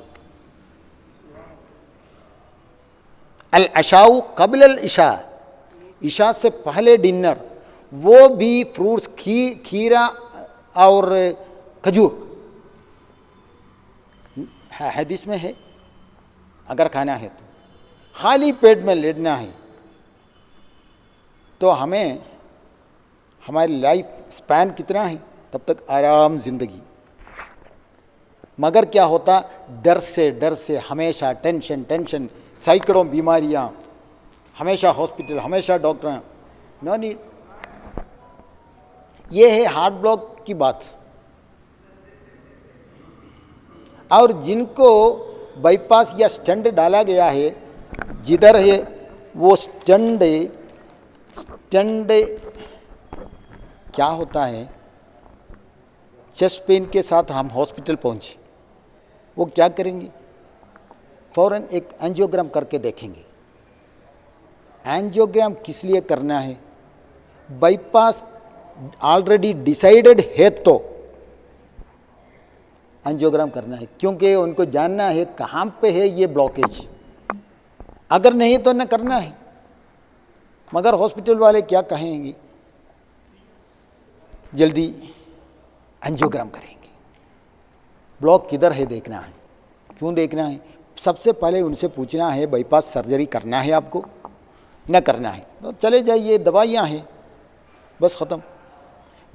अल अशाउ कबल अल इशा, इशा से पहले डिनर, वो भी फ्रूट्स, खीरा और खजूर, हदीस में है। अगर खाना है तो खाली पेट में लेटना है, तो हमें हमारी लाइफ स्पैन कितना है, तब तक आराम जिंदगी। मगर क्या होता, डर से हमेशा टेंशन टेंशन, सैकड़ों बीमारियां, हमेशा हॉस्पिटल, हमेशा डॉक्टर, नो नीड। ये है हार्ट ब्लॉक की बात। और जिनको बाईपास या स्टंट डाला गया है, जिधर है वो स्टंट क्या होता है, चेस्ट पेन के साथ हम हॉस्पिटल पहुंचे, वो क्या करेंगे, फौरन एक एंजियोग्राम करके देखेंगे। एंजियोग्राम किस लिए करना है? बाईपास ऑलरेडी डिसाइडेड है तो एंजियोग्राम करना है, क्योंकि उनको जानना है कहाँ पे है ये ब्लॉकेज, अगर नहीं तो न करना है। मगर हॉस्पिटल वाले क्या कहेंगे, जल्दी एंजियोग्राम करेंगे, ब्लॉक किधर है देखना है। क्यों देखना है? सबसे पहले उनसे पूछना है, बाईपास सर्जरी करना है आपको, न करना है तो चले जाइए, दवाइयाँ हैं, बस ख़त्म।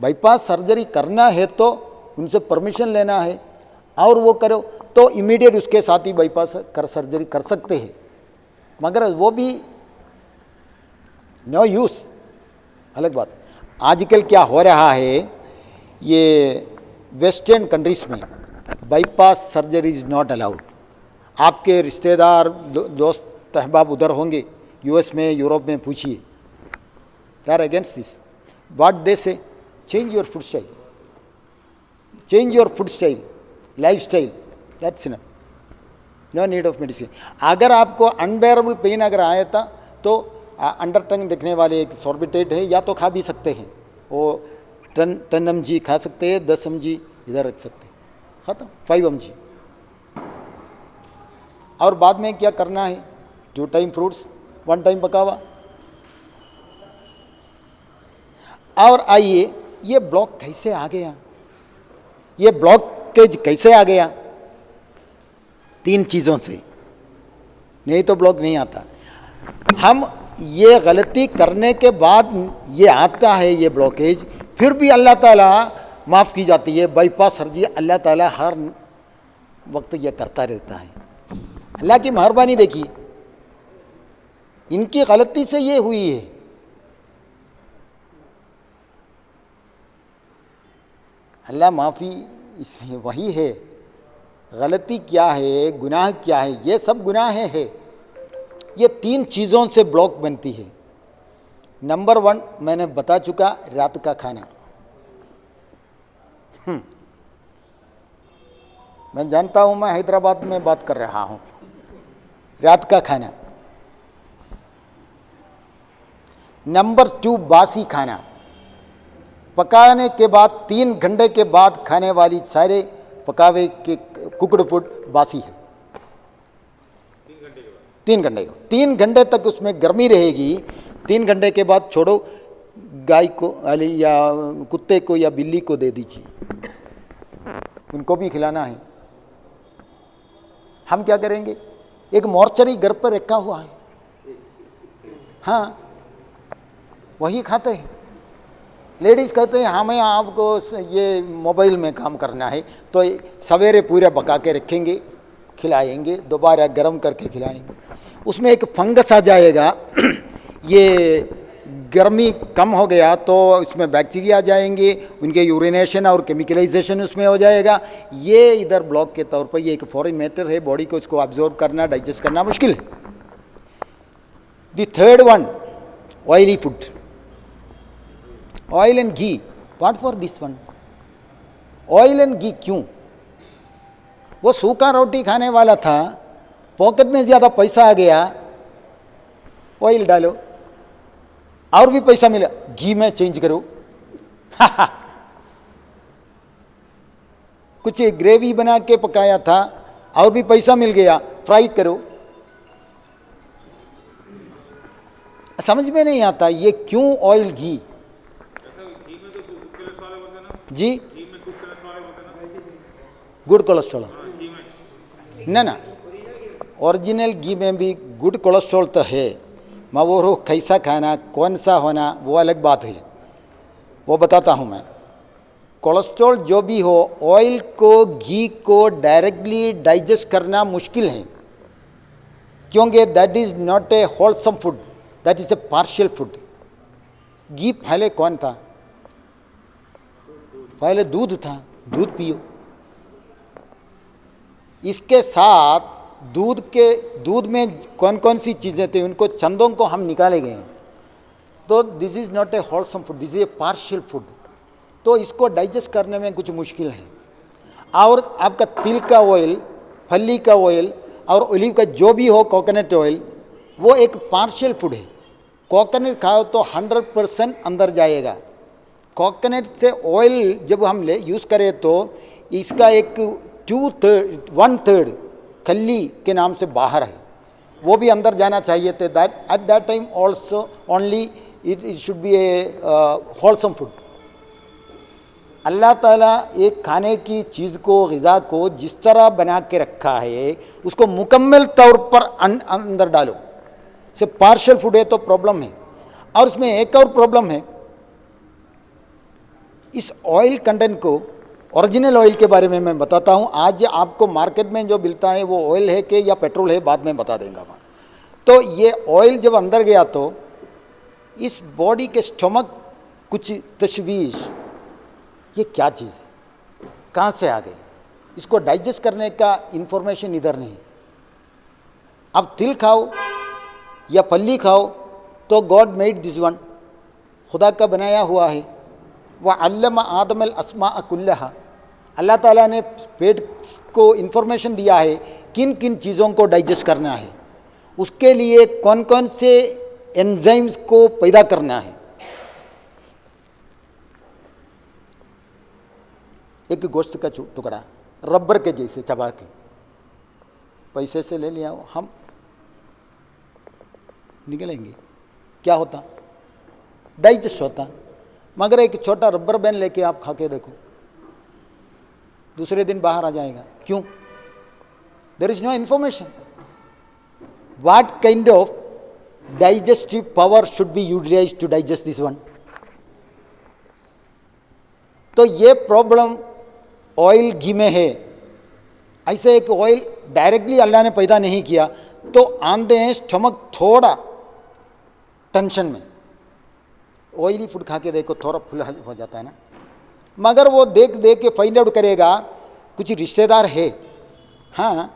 बाईपास सर्जरी करना है तो उनसे परमिशन लेना है, और वो करो तो इमीडिएट उसके साथ ही बाईपास सर्जरी कर सकते हैं। मगर वो भी नो यूज़, अलग बात। आजकल क्या हो रहा है, ये वेस्टर्न कंट्रीज़ में bypass surgery is not allowed. आपके रिश्तेदार दोस्त अहबाब उधर होंगे, यूएस में, यूरोप में, पूछिए, they are against this. What they say, change your food style, change your food style, life style, that's enough, no need of medicine. अगर आपको अनबेरेबल पेन अगर आया था तो अंडर टंग रखने वाले एक सॉर्बिटेट है, या तो खा भी सकते हैं, वो 10 mg खा सकते हैं, 10 mg इधर रख सकते हैं, ख़त्म, 5 mg। और बाद में क्या करना है, 2 टाइम फ्रूट्स, 1 टाइम पकावा। और आइए, ये ब्लॉक कैसे आ गया, ये ब्लॉकेज कैसे आ गया? 3 चीज़ों से, नहीं तो ब्लॉक नहीं आता। हम ये गलती करने के बाद ये आता है ये ब्लॉकेज, फिर भी अल्लाह ताला माफ़ की जाती है। बाईपास सर्जरी अल्लाह ताला हर वक्त ये करता रहता है। अल्लाह की मेहरबानी देखिए, इनकी गलती से ये हुई है। अल्लाह माफ़ी इसलिए वही है, गलती क्या है, गुनाह क्या है, ये सब गुनाह है। ये 3 चीज़ों से ब्लॉक बनती है। नंबर 1 मैंने बता चुका, रात का खाना। मैं जानता हूँ, मैं हैदराबाद में बात कर रहा हूँ, रात का खाना। नंबर 2 बासी खाना, पकाने के बाद 3 घंटे के बाद खाने वाली सारे पकावे के कुकड़ फूड बासी है। 3 घंटे के बाद 3 घंटे तक उसमें गर्मी रहेगी। 3 घंटे के बाद छोड़ो, गाय को या कुत्ते को या बिल्ली को दे दीजिए, उनको भी खिलाना है। हम क्या करेंगे? एक मॉर्चरी घर पर रखा हुआ है, हाँ, वही खाते हैं। लेडीज़ कहते हैं हमें आपको ये मोबाइल में काम करना है, तो सवेरे पूरे पका के रखेंगे, खिलाएंगे, दोबारा गर्म करके खिलाएंगे। उसमें एक फंगस आ जाएगा, ये गर्मी कम हो गया तो उसमें बैक्टीरिया आ जाएंगे, उनके यूरिनेशन और केमिकलाइजेशन उसमें हो जाएगा। ये इधर ब्लॉक के तौर पर ये एक फॉरेन मैटर है, बॉडी को इसको ऑब्जॉर्व करना, डाइजेस्ट करना मुश्किल है। The third one, oily food, oil and ghee. What for this one? Oil and ghee क्यों? वो सूखा रोटी खाने वाला था, पॉकेट में ज़्यादा पैसा आ गया, ऑयल डालो और भी पैसा मिला, घी में चेंज करो। कुछ ग्रेवी बना के पकाया था और भी पैसा मिल गया, फ्राई करो। समझ में नहीं आता ये क्यों ऑयल घी। जी, गुड कोलेस्ट्रॉल ना, ओरिजिनल घी में भी गुड कोलेस्ट्रॉल तो है, मैं वो कैसा खाना, कौन सा होना, वो अलग बात है, वो बताता हूँ मैं। कोलेस्ट्रॉल जो भी हो, ऑयल को, घी को डायरेक्टली डाइजेस्ट करना मुश्किल है, क्योंकि that is not a wholesome food, that is a partial food. घी पहले कौन था? पहले दूध था, दूध पियो। इसके साथ दूध में कौन कौन सी चीज़ें थी, उनको चंदों को हम निकाले गए हैं। तो this is not a wholesome food, this is a partial food. तो इसको डाइजेस्ट करने में कुछ मुश्किल है। और आपका तिल का ऑयल, फली का ऑयल और ओलिव का जो भी हो, कोकोनट ऑयल, वो एक पार्शियल फूड है। कोकोनट खाओ तो 100% अंदर जाएगा। कोकोनट से ऑयल जब हम यूज़ करें तो इसका एक 1/3 खल्ली के नाम से बाहर है, वो भी अंदर जाना चाहिए थे। That at that time also only it should be a wholesome food. Allah Taala एक खाने की चीज़ को, ग़िज़ा को जिस तरह बना के रखा है, उसको मुकम्मल तौर पर अंदर डालो। सिर्फ पार्शियल फूड है तो प्रॉब्लम है। और इसमें एक और प्रॉब्लम है, इस ऑयल कंटेंट को, ओरिजिनल ऑयल के बारे में मैं बताता हूँ। आज आपको मार्केट में जो मिलता है वो ऑयल है कि या पेट्रोल है, बाद में बता देंगे मैं। तो ये ऑयल जब अंदर गया तो इस बॉडी के स्टमक कुछ तशवीश, ये क्या चीज़ है, कहाँ से आ गई, इसको डाइजेस्ट करने का इंफॉर्मेशन इधर नहीं। अब तिल खाओ या फली खाओ तो गॉड मेड दिस वन, खुदा का बनाया हुआ है। वह अल्लमा आदम अल अस्मा कुल्लहा, अल्लाह ताला ने पेट को इन्फॉर्मेशन दिया है किन किन चीज़ों को डाइजेस्ट करना है, उसके लिए कौन कौन से एंजाइम्स को पैदा करना है। एक गोश्त का टुकड़ा रबर के जैसे चबा के पैसे से ले लिया, हम निकलेंगे, क्या होता? डाइजेस्ट होता। मगर एक छोटा रबर बैंड लेके आप खा के देखो, दूसरे दिन बाहर आ जाएगा। क्यों? There is no information. What kind of digestive power should be utilized to digest this one? तो ये प्रॉब्लम ऑयल घी में है। ऐसे एक ऑयल डायरेक्टली अल्लाह ने पैदा नहीं किया, तो आंधे हैं स्टमक थोड़ा टेंशन में। ऑयली फूड खा के देखो, थोड़ा फुल हो जाता है ना। मगर वो देख देख के फाइंड आउट करेगा कुछ रिश्तेदार है, हाँ,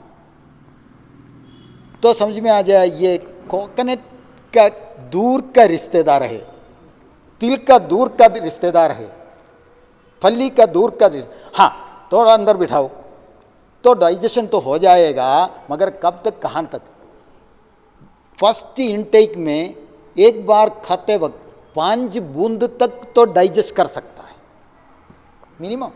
तो समझ में आ जाए ये कोकोनट का दूर का रिश्तेदार है, तिल का दूर का रिश्तेदार है, फली का दूर का हाँ, थोड़ा अंदर बिठाओ तो डाइजेशन तो हो जाएगा। मगर कब तक, कहाँ तक? फर्स्ट इनटेक में एक बार खाते वक्त 5 बूंद तक तो डाइजेस्ट कर सकता है मिनिमम।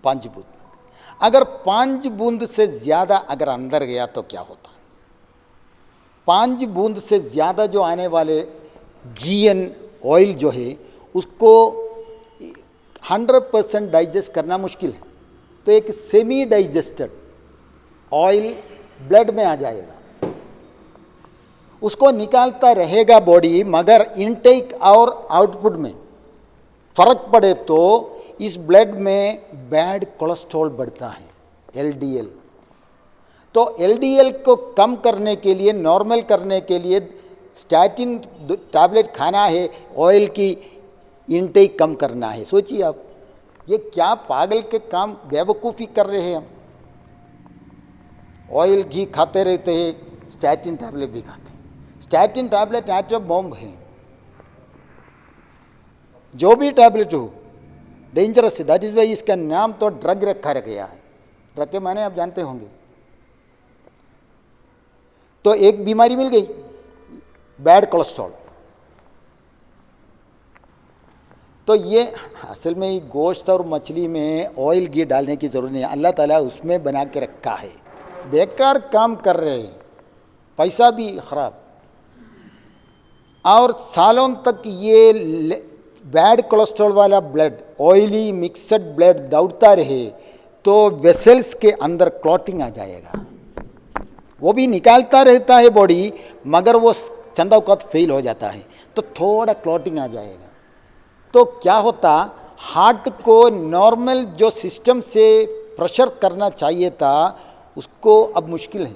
5 बूंद। अगर 5 बूंद से ज़्यादा अगर अंदर गया तो क्या होता? 5 बूंद से ज़्यादा जो आने वाले GN ऑयल जो है उसको 100% डाइजेस्ट करना मुश्किल है। तो एक सेमी डाइजेस्टेड ऑयल ब्लड में आ जाएगा, उसको निकालता रहेगा बॉडी, मगर इनटेक और आउटपुट में फर्क पड़े तो इस ब्लड में बैड कोलेस्ट्रॉल बढ़ता है, LDL। तो LDL को कम करने के लिए, नॉर्मल करने के लिए स्टैटिन टैबलेट खाना है, ऑयल की इनटेक कम करना है। सोचिए आप, ये क्या पागल के काम, बेवकूफ़ी कर रहे हैं हम। ऑयल घी खाते रहते हैं, स्टैटिन टैबलेट भी खाते हैं। स्टैटिन टैबलेट एटम बॉम्ब है, जो भी टैबलेट हो डेंजरस है। दैट इज़ वाई इसका नाम तो ड्रग रखा गया है। ड्रग के माने आप जानते होंगे। तो एक बीमारी मिल गई, बैड कोलेस्ट्रॉल। तो ये असल में गोश्त और मछली में ऑयल घी डालने की ज़रूरत नहीं है, अल्लाह ताला उसमें बना के रखा है। बेकार काम कर रहे हैं, पैसा भी ख़राब, और सालों तक ये बैड कोलेस्ट्रॉल वाला ब्लड, ऑयली मिक्सड ब्लड दौड़ता रहे तो वेसल्स के अंदर क्लॉटिंग आ जाएगा। वो भी निकालता रहता है बॉडी, मगर वो चंदा औकात फेल हो जाता है तो थोड़ा क्लॉटिंग आ जाएगा। तो क्या होता, हार्ट को नॉर्मल जो सिस्टम से प्रेशर करना चाहिए था उसको अब मुश्किल है,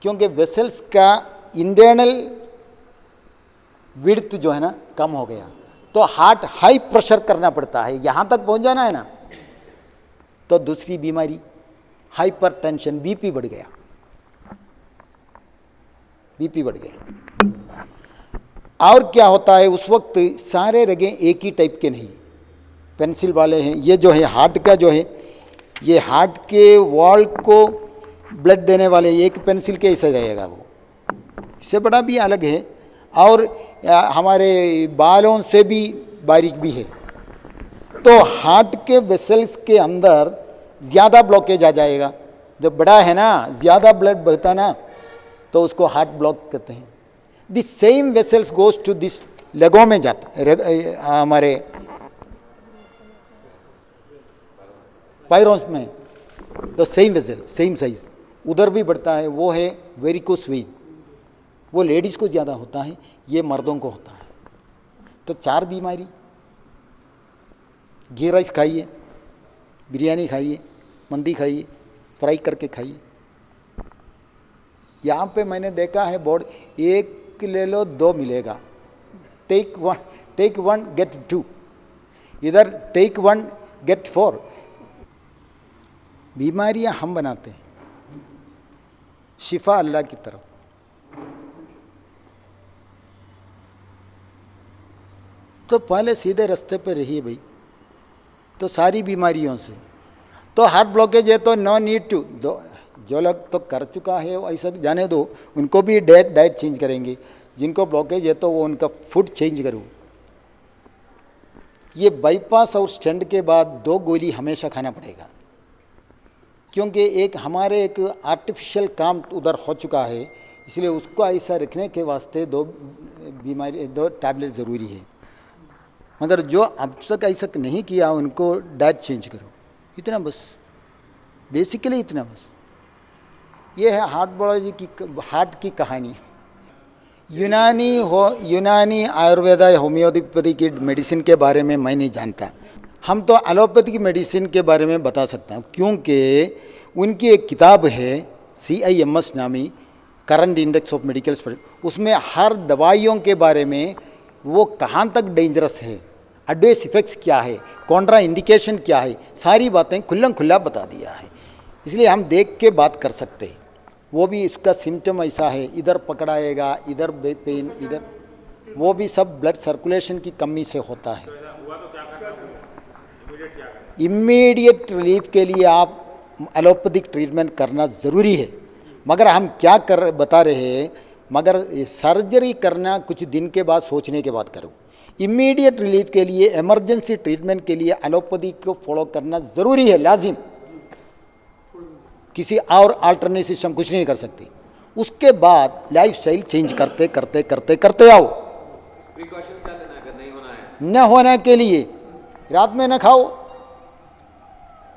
क्योंकि वेसल्स का इंटरनल विड्थ जो है ना कम हो गया। तो हार्ट हाई प्रेशर करना पड़ता है, यहाँ तक पहुँच जाना है ना। तो दूसरी बीमारी हाइपरटेंशन, बीपी बढ़ गया, बीपी बढ़ गया। और क्या होता है, उस वक्त सारे रगें एक ही टाइप के नहीं, पेंसिल वाले हैं। ये जो है हार्ट का जो है, ये हार्ट के वॉल को ब्लड देने वाले एक पेंसिल के ऐसे रहेगा, वो इससे बड़ा भी अलग है, और हमारे बालों से भी बारीक भी है। तो हार्ट के वेसल्स के अंदर ज़्यादा ब्लॉकेज आ जाएगा। जब बड़ा है ना, ज़्यादा ब्लड बहता ना, तो उसको हार्ट ब्लॉक कहते हैं। This same vessels goes to this लेगों में जाता है, हमारे पायरोन्स में। तो सेम वेसल, सेम साइज, उधर भी बढ़ता है, वो है वेरिकोस वेन। वो लेडीज़ को ज़्यादा होता है, ये मर्दों को होता है। तो 4 बीमारी, घी राइस खाइए, बिरयानी खाइए, मंदी खाइए, फ्राई करके खाइए। यहाँ पे मैंने देखा है बोर्ड, 1 ले लो 2 मिलेगा, टेक वन गेट 2, इधर टेक 1 गेट 4। बीमारियाँ हम बनाते हैं, शिफा अल्लाह की तरफ। तो पहले सीधे रास्ते पे रहिए भाई, तो सारी बीमारियों से। तो हार्ट ब्लॉकेज है तो नो नीड टू, जो लोग तो कर चुका है ऐसा जाने दो, उनको भी डाइट चेंज करेंगे। जिनको ब्लॉकेज है तो वो उनका फूड चेंज करो। ये बाईपास और स्टेंट के बाद 2 गोली हमेशा खाना पड़ेगा, क्योंकि एक आर्टिफिशियल काम उधर हो चुका है, इसलिए उसको ऐसा रखने के वास्ते 2 टैबलेट ज़रूरी है। मगर जो अब तक ऐसा नहीं किया उनको डाइट चेंज करो, इतना बस, बेसिकली इतना बस। ये है हार्ट की कहानी। यूनानी आयुर्वेदा होम्योपैथी की मेडिसिन के बारे में मैं नहीं जानता। हम तो एलोपैथी की मेडिसिन के बारे में बता सकता हूँ, क्योंकि उनकी एक किताब है CIMS नामी, current index of medical special. उसमें हर दवाइयों के बारे में, वो कहाँ तक डेंजरस है, एडवर्स इफेक्ट्स क्या है, कॉन्ट्रा इंडिकेशन क्या है, सारी बातें खुल्लम खुल्ला बता दिया है। इसलिए हम देख के बात कर सकते हैं। वो भी इसका सिम्टम ऐसा है, इधर पकड़ाएगा, इधर पेन, इधर, वो भी सब ब्लड सर्कुलेशन की कमी से होता है। इमीडिएट रिलीफ के लिए आप एलोपैथिक ट्रीटमेंट करना ज़रूरी है। मगर हम क्या बता रहे हैं, मगर सर्जरी करना कुछ दिन के बाद, सोचने के बाद करो। इमीडिएट रिलीफ के लिए, इमरजेंसी ट्रीटमेंट के लिए एलोपैथी को फॉलो करना ज़रूरी है, लाजिम। किसी और अल्टरनेट सिस्टम कुछ नहीं कर सकती। उसके बाद लाइफ स्टाइल चेंज करते करते करते करते आओ। प्रिकॉशन क्या लेना है अगर नहीं होना है? न होने के लिए रात में न खाओ,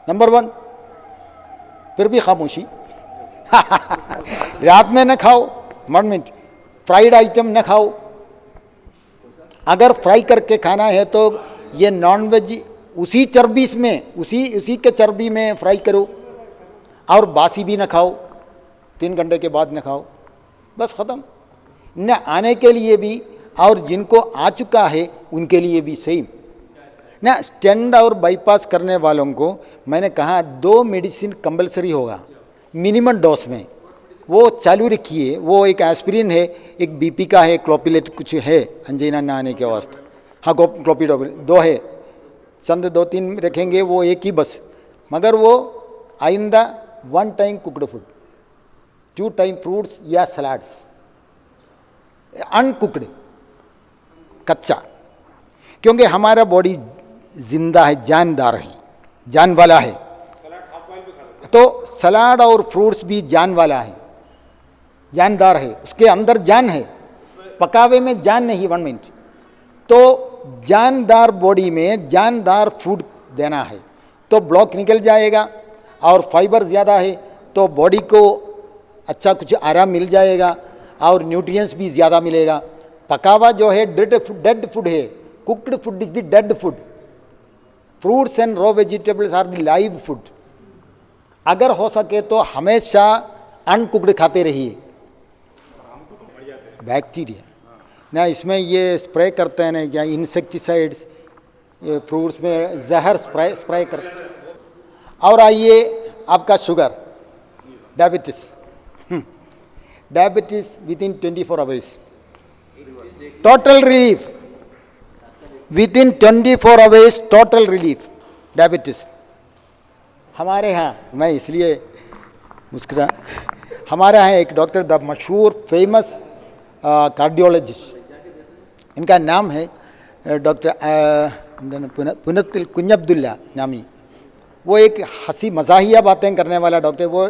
नंबर 1। फिर भी खामोशी रात में न खाओ, 1 मिनट, फ्राइड आइटम न खाओ। अगर फ्राई करके खाना है तो ये नॉन वेज उसी चर्बी में, उसी के चर्बी में फ्राई करो, और बासी भी न खाओ, 3 घंटे के बाद न खाओ, बस ख़त्म। न आने के लिए भी और जिनको आ चुका है उनके लिए भी सेम। ना स्टेंट और बाईपास करने वालों को मैंने कहा 2 मेडिसिन कंपलसरी होगा मिनिमम डोज में, वो चालू रखिए। वो एक एस्पिरिन है, एक बीपी का है, क्लोपिलेट कुछ है अंजीना ना आने के वास्ते, हाँ क्लोपिडोग्रिल 2 है, चंद 2-3 रखेंगे, वो एक ही बस। मगर वो आइंदा 1 time cooked food, 2 time fruits या सलाड्स, अनकुकड, कच्चा, क्योंकि हमारा बॉडी जिंदा है, जानदार है, जान वाला है। तो सलाद और फ्रूट्स भी जान वाला है, जानदार है, उसके अंदर जान है, पकावे में जान नहीं। 1 मिनट। तो जानदार बॉडी में जानदार फूड देना है तो ब्लॉक निकल जाएगा, और फाइबर ज़्यादा है तो बॉडी को अच्छा कुछ आराम मिल जाएगा और न्यूट्रिएंट्स भी ज़्यादा मिलेगा। पकावा जो है डेड फूड है, cooked food is the dead food, fruits and raw vegetables are the live food. अगर हो सके तो हमेशा अनकुकड खाते रहिए। बैक्टीरिया ना इसमें ये स्प्रे करते हैं ना, क्या इंसेक्टिसाइड्स फ्रूट्स में जहर स्प्रे करते हैं। और आइए आपका sugar, diabetes with in 24 hours, total relief with in 24 hours, total relief diabetes. हमारे यहाँ, मैं इसलिए मुस्कुरा, हमारे यहाँ एक डॉक्टर द मशहूर फेमस कार्डियोलॉजिस्ट, इनका नाम है डॉक्टर पुनतिल कुंजब्दुल्ला नामी। वो एक हंसी मजाहिया बातें करने वाला डॉक्टर, वो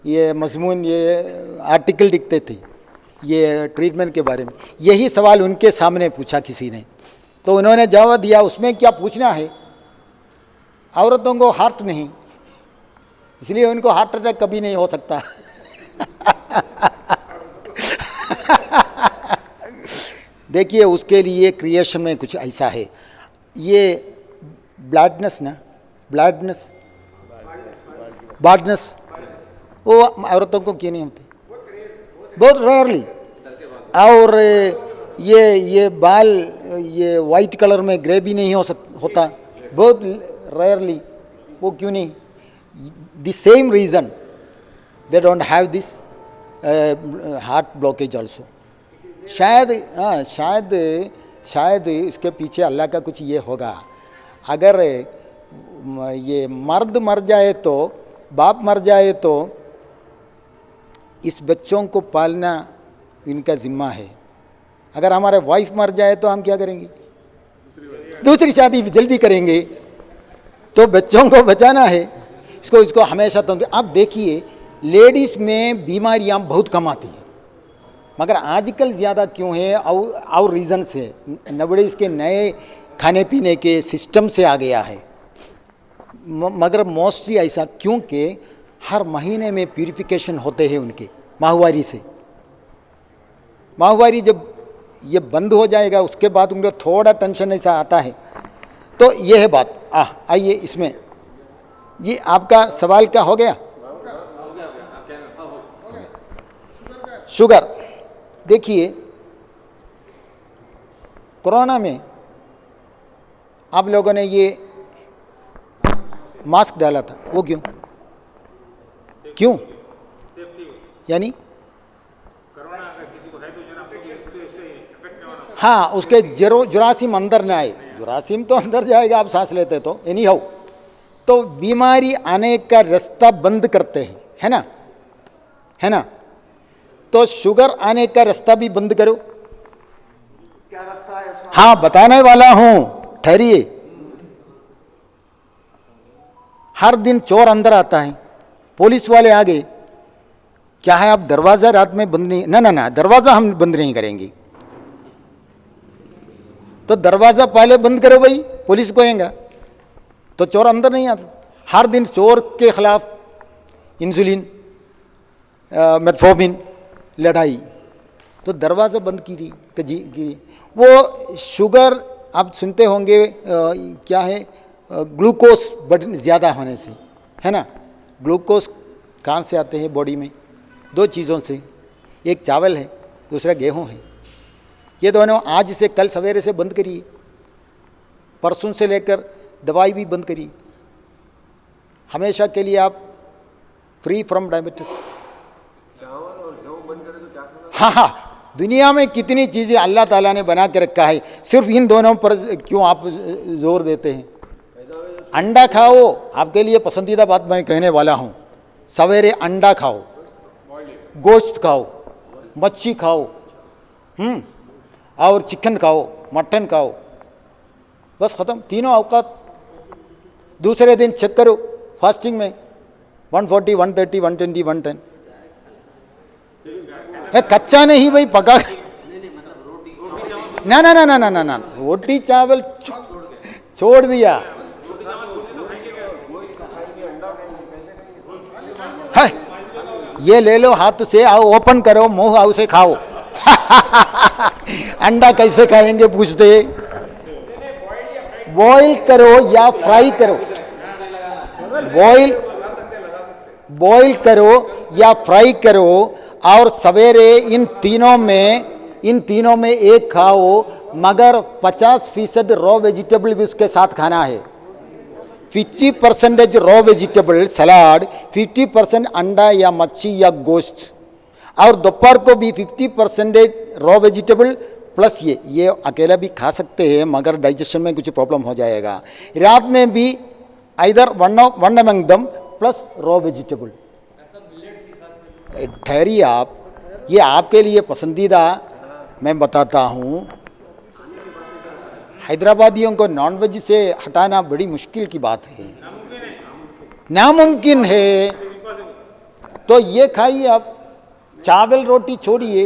ये मजमून ये आर्टिकल लिखते थे ये ट्रीटमेंट के बारे में। यही सवाल उनके सामने पूछा किसी ने, तो उन्होंने जवाब दिया, उसमें क्या पूछना है, औरतों को हार्ट नहीं, इसलिए उनको हार्ट अटैक कभी नहीं हो सकता। देखिए उसके लिए क्रिएशन में कुछ ऐसा है, ये ब्लैडनेस ना, बार्डनेस वो औरतों को क्यों नहीं होते, बहुत रेयरली। और ये बाल ये वाइट कलर में ग्रे भी नहीं होता, बहुत रेयरली, वो क्यों नहीं? The same reason they don't have this heart blockage also. शायद हाँ, शायद इसके पीछे अल्लाह का कुछ ये होगा। अगर ये मर्द मर जाए तो, बाप मर जाए तो इस बच्चों को पालना इनका ज़िम्मा है। अगर हमारे वाइफ मर जाए तो हम क्या करेंगे? दूसरी शादी जल्दी करेंगे। तो बच्चों को बचाना है, इसको हमेशा। तो आप देखिए लेडीज़ में बीमारियां बहुत कम आती हैं, मगर आजकल ज़्यादा क्यों है? और रीज़न से नबड़े इसके नए खाने पीने के सिस्टम से आ गया है। मगर मोस्टली ऐसा क्योंकि हर महीने में प्यूरिफिकेशन होते हैं उनके माहवारी से। माहवारी जब ये बंद हो जाएगा उसके बाद उनको थोड़ा टेंशन ऐसा आता है। तो ये है बात। आइए इसमें जी, आपका सवाल क्या हो गया? शुगर। देखिए कोरोना में आप लोगों ने ये मास्क डाला था, वो क्यों? यानी हाँ, उसके जुरासीम अंदर ना आए। जुरासीम तो अंदर जाएगा आप सांस लेते तो एनी हाउ, तो बीमारी आने का रास्ता बंद करते हैं, है ना? तो शुगर आने का रास्ता भी बंद करो। क्या रास्ता है उसका? हाँ बताने वाला हूं, ठहरिए। हर दिन चोर अंदर आता है, पुलिस वाले आ गए, क्या है आप दरवाजा रात में बंद नहीं, ना ना ना दरवाजा हम बंद नहीं करेंगे। तो दरवाजा पहले बंद करो भाई, पुलिस को आएगा तो चोर अंदर नहीं आता। हर दिन चोर के खिलाफ इंसुलिन, मेटफॉर्मिन लड़ाई, तो दरवाज़ा बंद कीजिए। वो शुगर आप सुनते होंगे क्या है, ग्लूकोज बढ़ ज़्यादा होने से, है ना। ग्लूकोज कहाँ से आते हैं बॉडी में? दो चीज़ों से, एक चावल है, दूसरा गेहूं है। ये दोनों आज से कल सवेरे से बंद करिए, परसों से लेकर दवाई भी बंद करिए, हमेशा के लिए आप फ्री फ्रॉम डायबिटीज। चावल और गेहूं बंद करें तो क्या करना? हाँ हाँ, दुनिया में कितनी चीज़ें अल्लाह ताला ने बना के रखा है, सिर्फ इन दोनों पर क्यों आप जोर देते हैं? अंडा खाओ, आपके लिए पसंदीदा बात मैं कहने वाला हूँ, सवेरे अंडा खाओ, गोश्त खाओ, मच्छी खाओ, और चिकन खाओ, मटन खाओ, बस ख़त्म, तीनों अवकात। दूसरे दिन चेक करो फास्टिंग में 140, 130, 120, 110 है, कच्चा नहीं भाई, पका। ना ना ना ना ना ना ना, रोटी चावल छोड़ दिया है। ये ले लो हाथ से, आओ ओपन करो मुंह, आओ से खाओ। अंडा कैसे खाएंगे पूछते? बॉईल करो या फ्राई करो, बॉईल करो या फ्राई करो, और सवेरे इन तीनों में एक खाओ, मगर 50% रॉ वेजिटेबल भी उसके साथ खाना है। 50% रॉ वेजिटेबल सलाद, 50% अंडा या मच्छी या गोश्त, और दोपहर को भी 50% रॉ वेजिटेबल प्लस ये अकेला भी खा सकते हैं, मगर डाइजेशन में कुछ प्रॉब्लम हो जाएगा। रात में भी either one among them plus raw vegetable. ठहरिए आप, ये आपके लिए पसंदीदा मैं बताता हूँ। हैदराबादियों को नॉनवेज से हटाना बड़ी मुश्किल की बात है, नामुमकिन है। तो ये खाइए आप, चावल रोटी छोड़िए,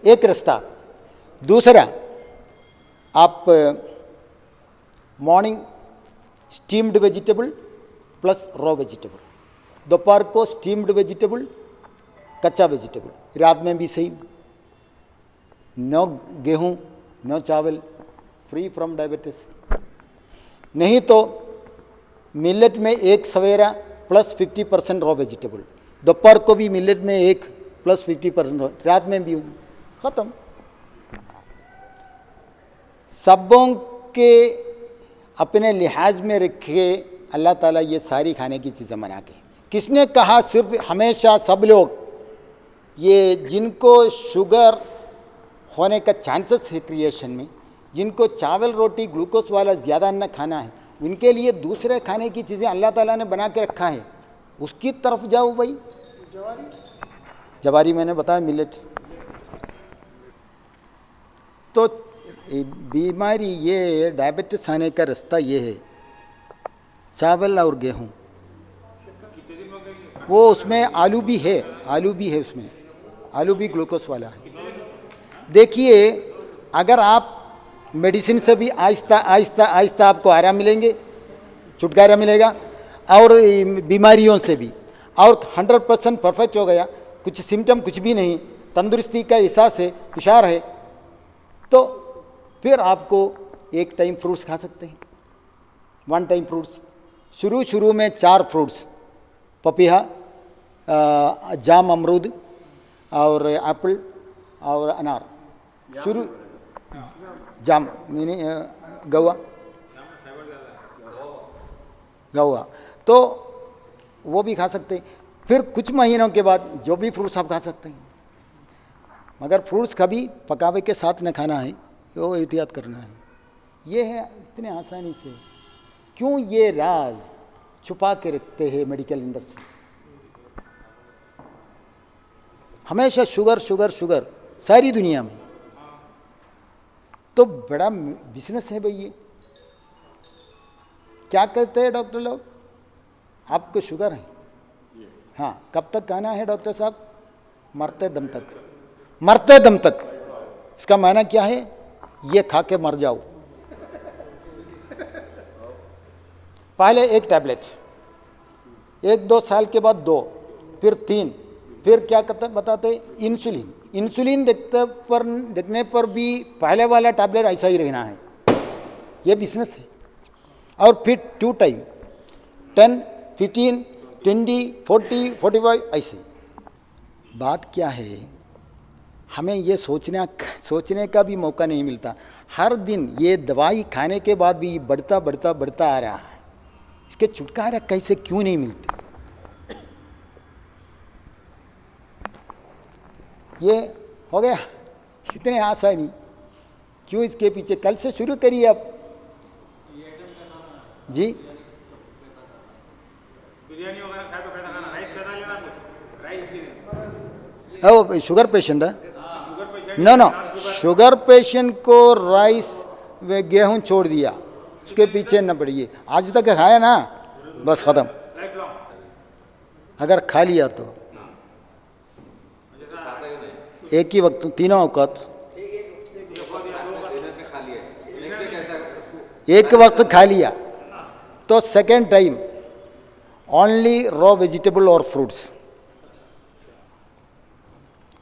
एक रास्ता। दूसरा, आप morning steamed vegetable plus raw vegetable, दोपहर को स्टीम्ड वेजिटेबल, कच्चा वेजिटेबल, रात में भी सही। नो गेहूं, नो चावल, फ्री फ्रॉम डायबिटीज। नहीं तो मिलेट में एक सवेरा प्लस 50% रॉ वेजिटेबल, दोपहर को भी मिलेट में एक प्लस 50%, रात में भी ख़त्म। सबों के अपने लिहाज में रखे अल्लाह ताला ये सारी खाने की चीज़ें बना के। किसने कहा सिर्फ हमेशा सब लोग ये जिनको शुगर होने का चांसेस है क्रिएशन में, जिनको चावल रोटी ग्लूकोज वाला ज़्यादा अन्न खाना है, उनके लिए दूसरे खाने की चीज़ें अल्लाह ताला ने बना के रखा है, उसकी तरफ जाओ भाई। जवारी मैंने बताया, मिलेट। तो बीमारी ये डायबिटीज आने का रास्ता ये है, चावल और गेहूं। वो उसमें आलू भी है, उसमें आलू भी ग्लूकोज वाला है। देखिए, अगर आप मेडिसिन से भी आहिस्ता आहिस्ता आपको आराम मिलेंगे, छुटकारा मिलेगा, और बीमारियों से भी, और 100% परफेक्ट हो गया, कुछ सिम्टम कुछ भी नहीं, तंदुरुस्ती का एहसास है, हुशार है, तो फिर आपको एक टाइम फ्रूट्स खा सकते हैं, 1 टाइम फ्रूट्स। शुरू में 4 फ्रूट्स, पपीहा, जाम, अमरूद और एप्पल और अनार। शुरू जाम मीनी गवा, तो वो भी खा सकते हैं। फिर कुछ महीनों के बाद जो भी फ्रूट्स आप खा सकते हैं, मगर फ्रूट्स कभी पकावे के साथ न खाना है, वो एहतियात करना है। ये है इतने आसानी से। क्यों ये राज छुपा के रखते हैं मेडिकल इंडस्ट्री? हमेशा शुगर शुगर शुगर सारी दुनिया में। तो बड़ा बिजनेस है भाई ये। क्या कहते हैं डॉक्टर लोग, आपको शुगर है, हाँ, कब तक खाना है डॉक्टर साहब? मरते दम तक, मरते दम तक। इसका मायना क्या है? ये खा के मर जाओ। पहले एक टैबलेट, 1-2 साल के बाद 2, फिर 3, फिर क्या करते बताते? इंसुलिन। इंसुलिन देखने पर भी पहले वाला टैबलेट ऐसा ही रहना है, ये बिजनेस है। और फिर 2 टाइम, 10, 15, 20, 40, 45 ऐसे। बात क्या है, हमें ये सोचने का भी मौका नहीं मिलता। हर दिन ये दवाई खाने के बाद भी बढ़ता बढ़ता बढ़ता आ रहा है। इसके छुटकारा कैसे क्यों नहीं मिलते? ये हो गया, इतने आसानी क्यों इसके पीछे? कल से शुरू करिए अब जी। बिरयानी वगैरह खाए तो कैसा खाना? राइस कैसा लेना? राइस ओ शुगर पेशेंट है? Sugar patient no, sugar patient को राइस व गेहूं छोड़ दिया, उसके पीछे न पड़िए। आज तक खाया ना, बस ख़त्म। लाइफ लॉन्ग अगर खा लिया तो एक ही वक्त, तीनों औकात, एक वक्त खा लिया तो second time only raw vegetable और फ्रूट्स।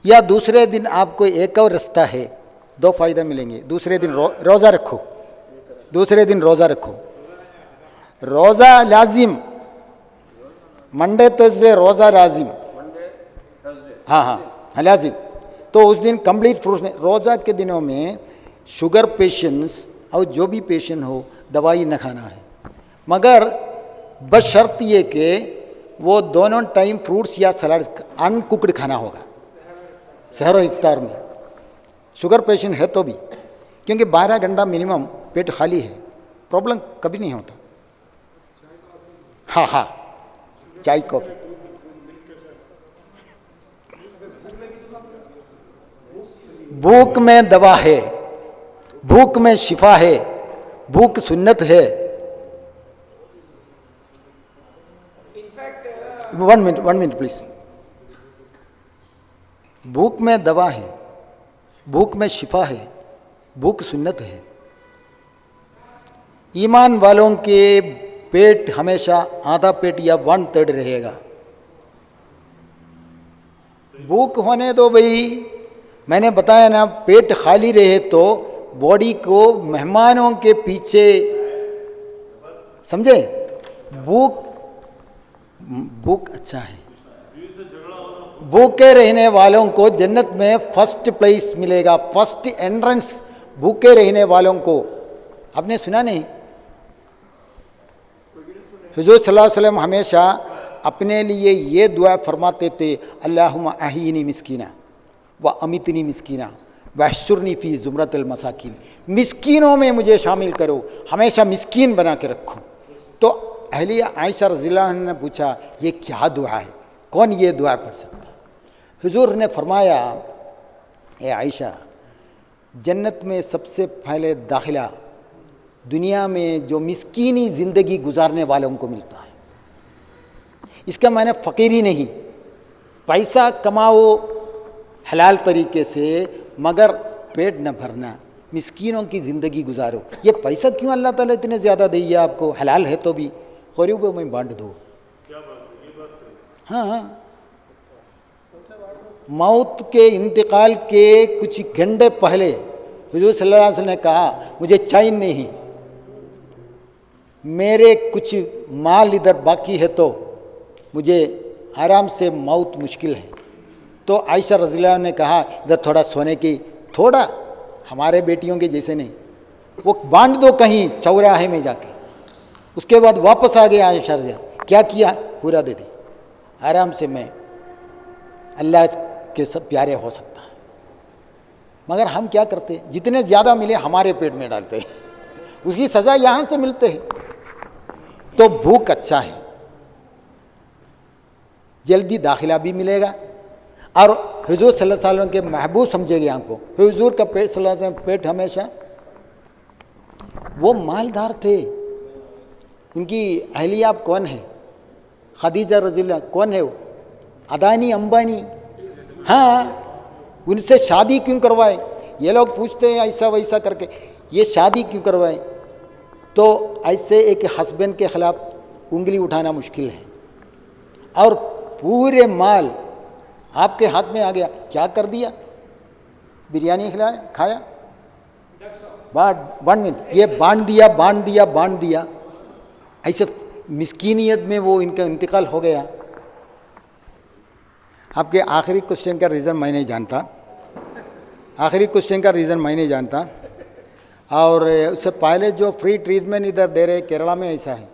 या दूसरे दिन आपको एक और रास्ता है, 2 फायदा मिलेंगे। दूसरे दिन रोज़ा रखो, दूसरे दिन रोज़ा रखो, रोज़ा लाजिम, मंडे थर्सडे रोज़ा लाजिम, हाँ हाँ लाजिम। तो उस दिन कंप्लीट फ्रूट्स में, रोज़ा के दिनों में शुगर पेशेंट्स और जो भी पेशेंट हो दवाई न खाना है, मगर बशर्त ये कि वो दोनों टाइम फ्रूट्स या सलाद अनकुकड खाना होगा सहर और इफ्तार में। शुगर पेशेंट है तो भी, क्योंकि 12 घंटा मिनिमम पेट खाली है, प्रॉब्लम कभी नहीं होता। हाँ हाँ, चाय कॉफ़ी। भूख में दवा है, भूख में शिफा है, भूख सुन्नत है। One minute please. भूख में दवा है, भूख में शिफा है, भूख सुन्नत है। ईमान वालों के पेट हमेशा आधा पेट या 1/3 रहेगा। भूख होने दो भाई, मैंने बताया ना, पेट खाली रहे तो बॉडी को मेहमानों के पीछे, समझे? भूख अच्छा है। भूखे रहने वालों को जन्नत में फर्स्ट प्लेस मिलेगा, फर्स्ट एंट्रेंस भूखे रहने वालों को। आपने सुना नहीं? हुजूर सल्लल्लाहु अलैहि वसल्लम हमेशा अपने लिए ये दुआ फरमाते थे, अल्लाहुम्मा अहीनी मिस्कीना व अमितनी मिस्कीना वहशुरनी फ़ी ज़ुमरतिल मसाकीन। मिस्कीनों में मुझे शामिल करो, हमेशा मिस्कीन बना के रखो। तो अहलिया आयशा रज़ियल्लाहु अन्हा ने पूछा, ये क्या दुआ है, कौन ये दुआ पढ़ सकता है? हुजूर ने फरमाया, ए आयशा, जन्नत में सबसे पहले दाखिला दुनिया में जो मिस्कीनी ज़िंदगी गुजारने वालों को मिलता है। इसका माने फ़कीरी नहीं, पैसा कमाओ हलाल तरीके से मगर पेट न भरना, मिस्कीनों की ज़िंदगी गुजारो। ये पैसा क्यों अल्लाह ताला इतने ज़्यादा दे आपको? हलाल है तो भी गरीबों में बांट दो। हाँ हाँ, मौत के इंतकाल के कुछ घंटे पहले हुजूर सल्लल्लाहु अलैहि वसल्लम ने कहा, मुझे चैन नहीं, मेरे कुछ माल इधर बाकी है तो मुझे आराम से मौत मुश्किल है। तो आयशा रज़ियल्लाहु अन्हा ने कहा, इधर थोड़ा सोने की, थोड़ा हमारे बेटियों के जैसे नहीं, वो बांट दो कहीं चौराहे में जाके। उसके बाद वापस आ गया आयशा रज़ियल्लाहु, क्या किया? पूरा दे दी, आराम से मैं अल्लाह के सब प्यारे हो सकता है। मगर हम क्या करते, जितने ज़्यादा मिले हमारे पेट में डालते हैं, उसकी सज़ा यहाँ से मिलते हैं। तो भूख अच्छा है, जल्दी दाखिला भी मिलेगा। और हुजूर सल्लल्लाहु अलैहि वसल्लम के महबूब समझेंगे आपको, हुजूर का पेट सल्लल्लाहु अलैहि वसल्लम पेट हमेशा वो मालदार थे। उनकी अहलिया आप कौन है? खदीजा रज़ियल्लाहु कौन है वो? अदानी अंबानी। हाँ, उनसे शादी क्यों करवाए? ये लोग पूछते हैं ऐसा वैसा करके, ये शादी क्यों करवाए? तो ऐसे एक हस्बैंड के ख़िलाफ़ उंगली उठाना मुश्किल है। और पूरे माल आपके हाथ में आ गया, क्या कर दिया? बिरयानी खिलाया, खाया, बांट मिनट ये बांट दिया। ऐसे मिस्कीनियत में वो इनका इंतकाल हो गया। आपके आखिरी क्वेश्चन का रीज़न मैं नहीं जानता, और उससे पहले जो फ्री ट्रीटमेंट इधर दे रहे केरला में, ऐसा है।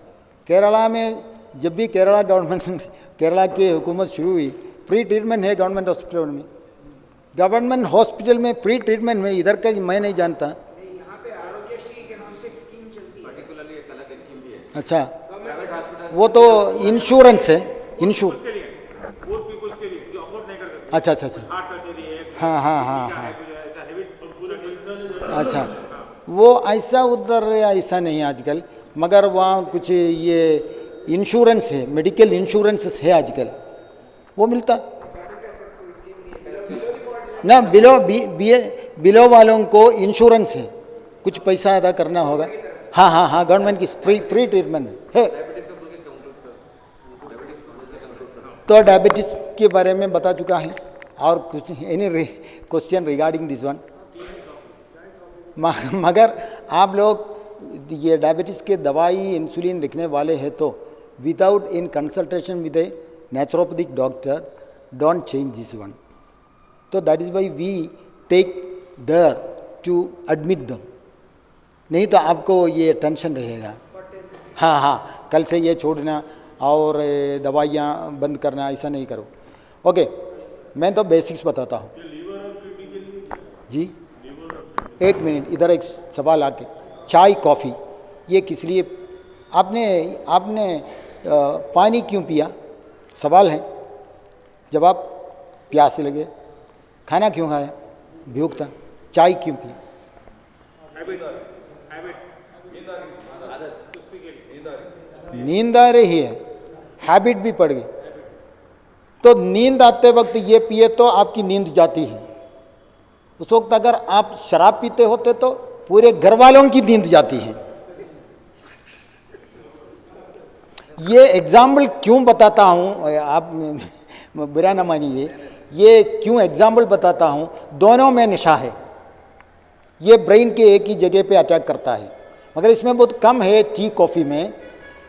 केरला में जब भी केरला की हुकूमत शुरू हुई, फ्री ट्रीटमेंट है गवर्नमेंट हॉस्पिटल में फ्री ट्रीटमेंट में। इधर का मैं नहीं जानता। यहाँ पे आरोग्यश्री के नाम से एक स्कीम चलती है। पर्टिकुलरली एक अलग स्कीम भी है। अच्छा, प्राइवेट हॉस्पिटल वो तो इंश्योरेंस है। के लिए पूर पीपल्स के लिए जो अफोर्ड नहीं कर सकते, अच्छा, हार्ट सर्जरी है, हाँ। ऐसा हेवी पूरा अच्छा, वो ऐसा उधर ऐसा नहीं आजकल, मगर वहाँ कुछ ये इंश्योरेंस है, मेडिकल इंश्योरेंस है आजकल, वो मिलता ना। बिलो वालों को इंश्योरेंस है, कुछ पैसा अदा करना होगा। हाँ, गवर्नमेंट की फ्री ट्रीटमेंट है। तो डायबिटीज़ के बारे में बता चुका है। और कुछ any question regarding this one? मगर आप लोग ये डायबिटीज़ के दवाई इंसुलिन लिखने वाले हैं तो without in consultation with a naturopathic doctor don't change this one. तो that is why we take there to admit them, नहीं तो आपको ये टेंशन रहेगा। हाँ, कल से ये छोड़ना और दवाइयाँ बंद करना, ऐसा नहीं करो। ओके, मैं तो बेसिक्स बताता हूँ जी। एक मिनट, इधर एक सवाल आके, चाय कॉफ़ी ये किस लिए? आपने पानी क्यों पिया? सवाल है। जवाब, प्यास लगे। खाना क्यों खाया? भूख था। चाय क्यों पिया? नींद आ रही है, हैबिट भी पड़ गई। तो नींद आते वक्त ये पिए तो आपकी नींद जाती है। उस वक्त अगर आप शराब पीते होते तो पूरे घर वालों की नींद जाती है। ये एग्जाम्पल क्यों बताता हूँ, आप बुरा ना मानिए, ये क्यों एग्जाम्पल बताता हूँ? दोनों में नशा है। ये ब्रेन के एक ही जगह पे अटैक करता है, मगर इसमें बहुत कम है। टी कॉफ़ी में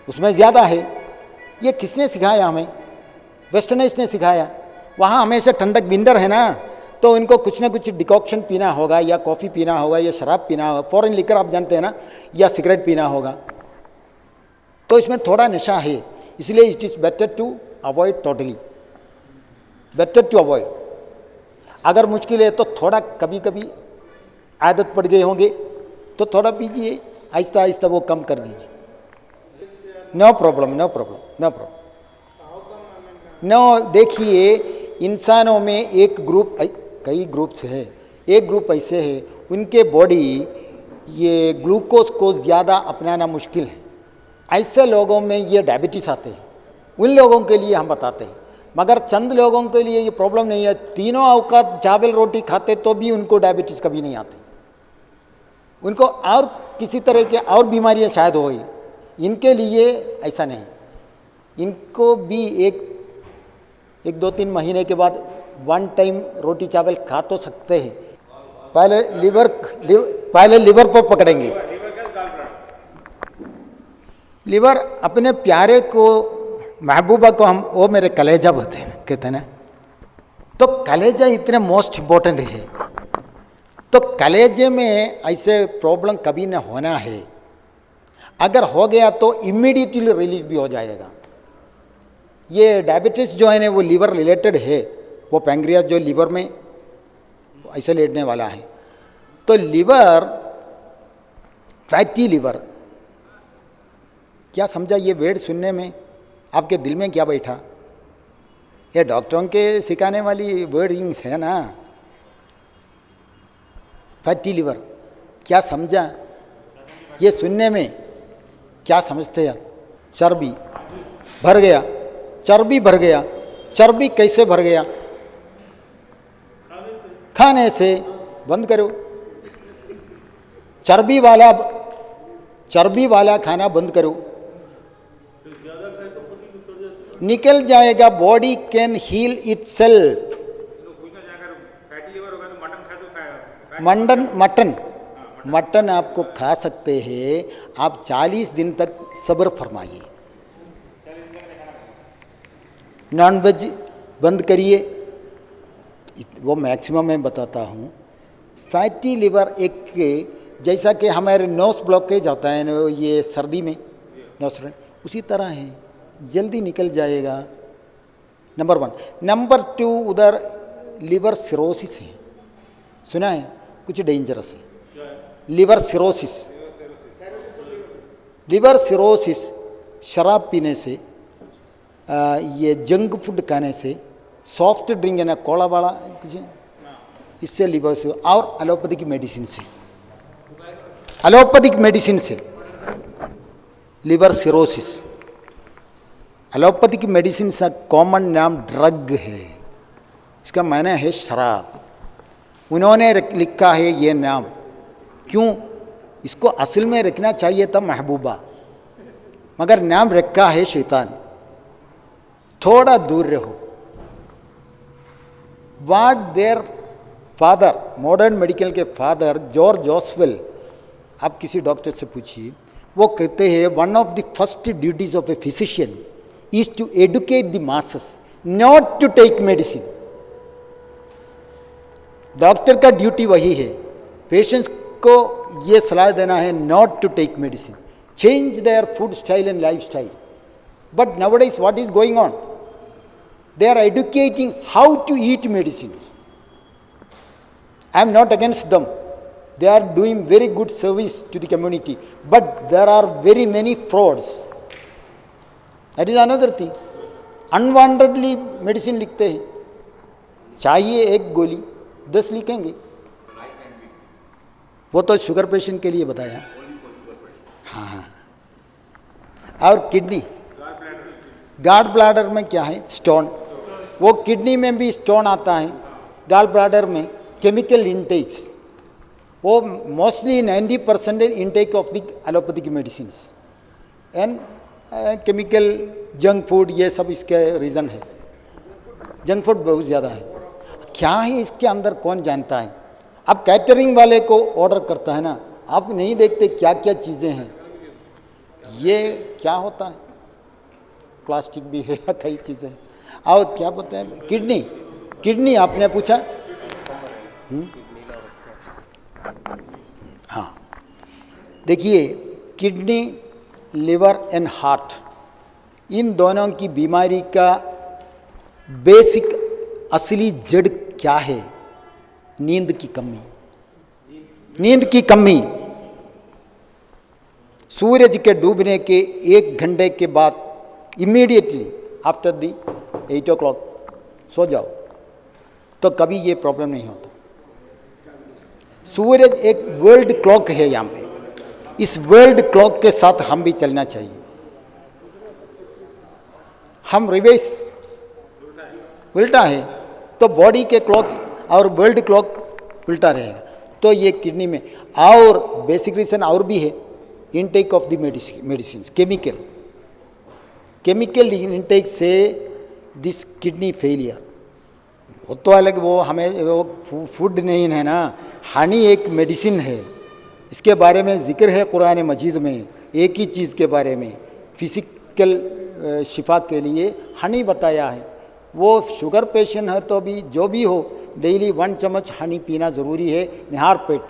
उसमें ज़्यादा है। ये किसने सिखाया हमें? वेस्टर्नाइज ने सिखाया। वहाँ हमेशा ठंडक विंटर है ना, तो इनको कुछ ना कुछ डिकॉक्शन पीना होगा, या कॉफ़ी पीना होगा, या शराब पीना होगा, फॉरेन लिकर आप जानते हैं ना, या सिगरेट पीना होगा। तो इसमें थोड़ा नशा है, इसलिए it is better to avoid totally, better to avoid. अगर मुश्किल है तो थोड़ा कभी कभी आदत पड़ गए होंगे तो थोड़ा पीजिए, आहिस्ता आहिस्ता वो कम कर दीजिए। No problem. देखिए, इंसानों में एक ग्रुप, कई ग्रुप्स है। एक ग्रुप ऐसे है उनके बॉडी ये ग्लूकोज को ज़्यादा अपनाना मुश्किल है। ऐसे लोगों में ये डायबिटीज़ आते हैं। उन लोगों के लिए हम बताते हैं, मगर चंद लोगों के लिए ये प्रॉब्लम नहीं है। तीनों औकात चावल रोटी खाते तो भी उनको डायबिटीज़ कभी नहीं आती। उनको और किसी तरह के और बीमारियां शायद हो गई, इनके लिए ऐसा नहीं। इनको भी एक 2-3 महीने के बाद वन टाइम रोटी चावल खा तो सकते हैं। पहले लिवर पर पकड़ेंगे। लिवर अपने प्यारे को, महबूबा को हम, वो मेरे कलेजा बोलते हैं, कहते हैं ना। तो कलेजा इतने मोस्ट इम्पोर्टेंट है। तो कलेजे में ऐसे प्रॉब्लम कभी ना होना है। अगर हो गया तो इमीडिएटली रिलीफ भी हो जाएगा। ये डायबिटीज़ जो है ना वो लीवर रिलेटेड है। वो पैंक्रियास जो लीवर में ऐसे लेटने वाला है। तो लीवर, फैटी लीवर, क्या समझा? ये वर्ड सुनने में आपके दिल में क्या बैठा? ये डॉक्टरों के सिखाने वाली वर्डिंग्स है ना। फैटी लीवर क्या समझा? ये सुनने में क्या समझते हैं आप? चर्बी भर गया, चर्बी भर गया, चर्बी कैसे भर गया? खाने से। बंद करो, चर्बी वाला खाना बंद करो, निकल जाएगा। Body can heal itself. Mutton आपको खा सकते हैं, आप 40 दिन तक सब्र फरमाइए। नॉन वेज बंद करिए। वो मैक्सिमम मैं बताता हूँ। फैटी लिवर एक, जैसा कि हमारे नोस ब्लॉकेज होता है ना, ये सर्दी में नोस, उसी तरह है, जल्दी निकल जाएगा। नंबर 1। नंबर 2, उधर लिवर सिरोसिस है, सुना है? कुछ डेंजरस है लिवर सिरोसिस। लिवर सिरोसिस शराब पीने से, ये जंक फूड खाने से, सॉफ्ट ड्रिंक है ना, कोला वाला कुछ, इससे लिवर से, और एलोपैथिक मेडिसिन से, एलोपैथिक मेडिसिन से लिवर सिरोसिस। एलोपैथिक मेडिसिन का कॉमन नाम ड्रग है, इसका मायने है शराब। उन्होंने लिखा है ये नाम, क्यों? इसको असल में रखना चाहिए था महबूबा, मगर नाम रखा है शैतान। थोड़ा दूर रहो। What their father, modern medical के फादर जॉर्ज ऑस्वेल, आप किसी डॉक्टर से पूछिए, वो कहते हैं one of the first duties of a physician is to educate the masses, not to take medicine. Doctor का ड्यूटी वही है, पेशेंट्स को ये सलाह देना है not to take medicine, change their food style and life style. But nowadays what is going on? They are educating how to eat medicines. I am not against them. They are doing very good service to the community. But there are very many frauds. That is another thing. Unwantedly medicine लिखते हैं, चाहिए एक गोली 10 लिखेंगे। वो तो sugar patient के लिए बताया। हाँ हाँ। और किडनी, गार्ड ब्लैडर में क्या है? स्टोन। वो किडनी में भी स्टोन आता है, गाल ब्लैडर में। केमिकल इंटेक्स, वो mostly 90% intake of the allopathic medicine and chemical, junk food, ये सब इसके रीज़न है। जंक फूड बहुत ज़्यादा है। क्या है इसके अंदर कौन जानता है? अब कैटरिंग वाले को ऑर्डर करता है ना, आप नहीं देखते क्या क्या चीज़ें हैं। ये क्या होता है? प्लास्टिक भी है, कई चीज़ें। और क्या बोलते हैं? किडनी। किडनी आपने पूछा? हाँ, देखिए, किडनी, लिवर एंड हार्ट, इन दोनों की बीमारी का बेसिक असली जड़ क्या है? नींद की कमी। नींद की कमी। सूरज के डूबने के 1 घंटे के बाद इमीडिएटली आफ्टर दी 8 o'clock सो जाओ, तो कभी ये प्रॉब्लम नहीं होता। सूरज एक वर्ल्ड क्लॉक है यहाँ पे, इस वर्ल्ड क्लॉक के साथ हम भी चलना चाहिए। हम रिवर्स, उल्टा है, तो बॉडी के क्लॉक और वर्ल्ड क्लॉक उल्टा रहेगा। तो ये किडनी में, और बेसिक रीज़न और भी है, intake of the medicine, chemical intake से दिस किडनी फेलियर। वो तो अलग, वो हमें वो फूड नहीं है ना, हनी एक मेडिसिन है, इसके बारे में जिक्र है कुरान मजीद में। एक ही चीज़ के बारे में फिजिकल शिफा के लिए हनी बताया है। वो शुगर पेशेंट है तो भी जो भी हो, डेली 1 चम्मच हनी पीना ज़रूरी है, निहार पेट।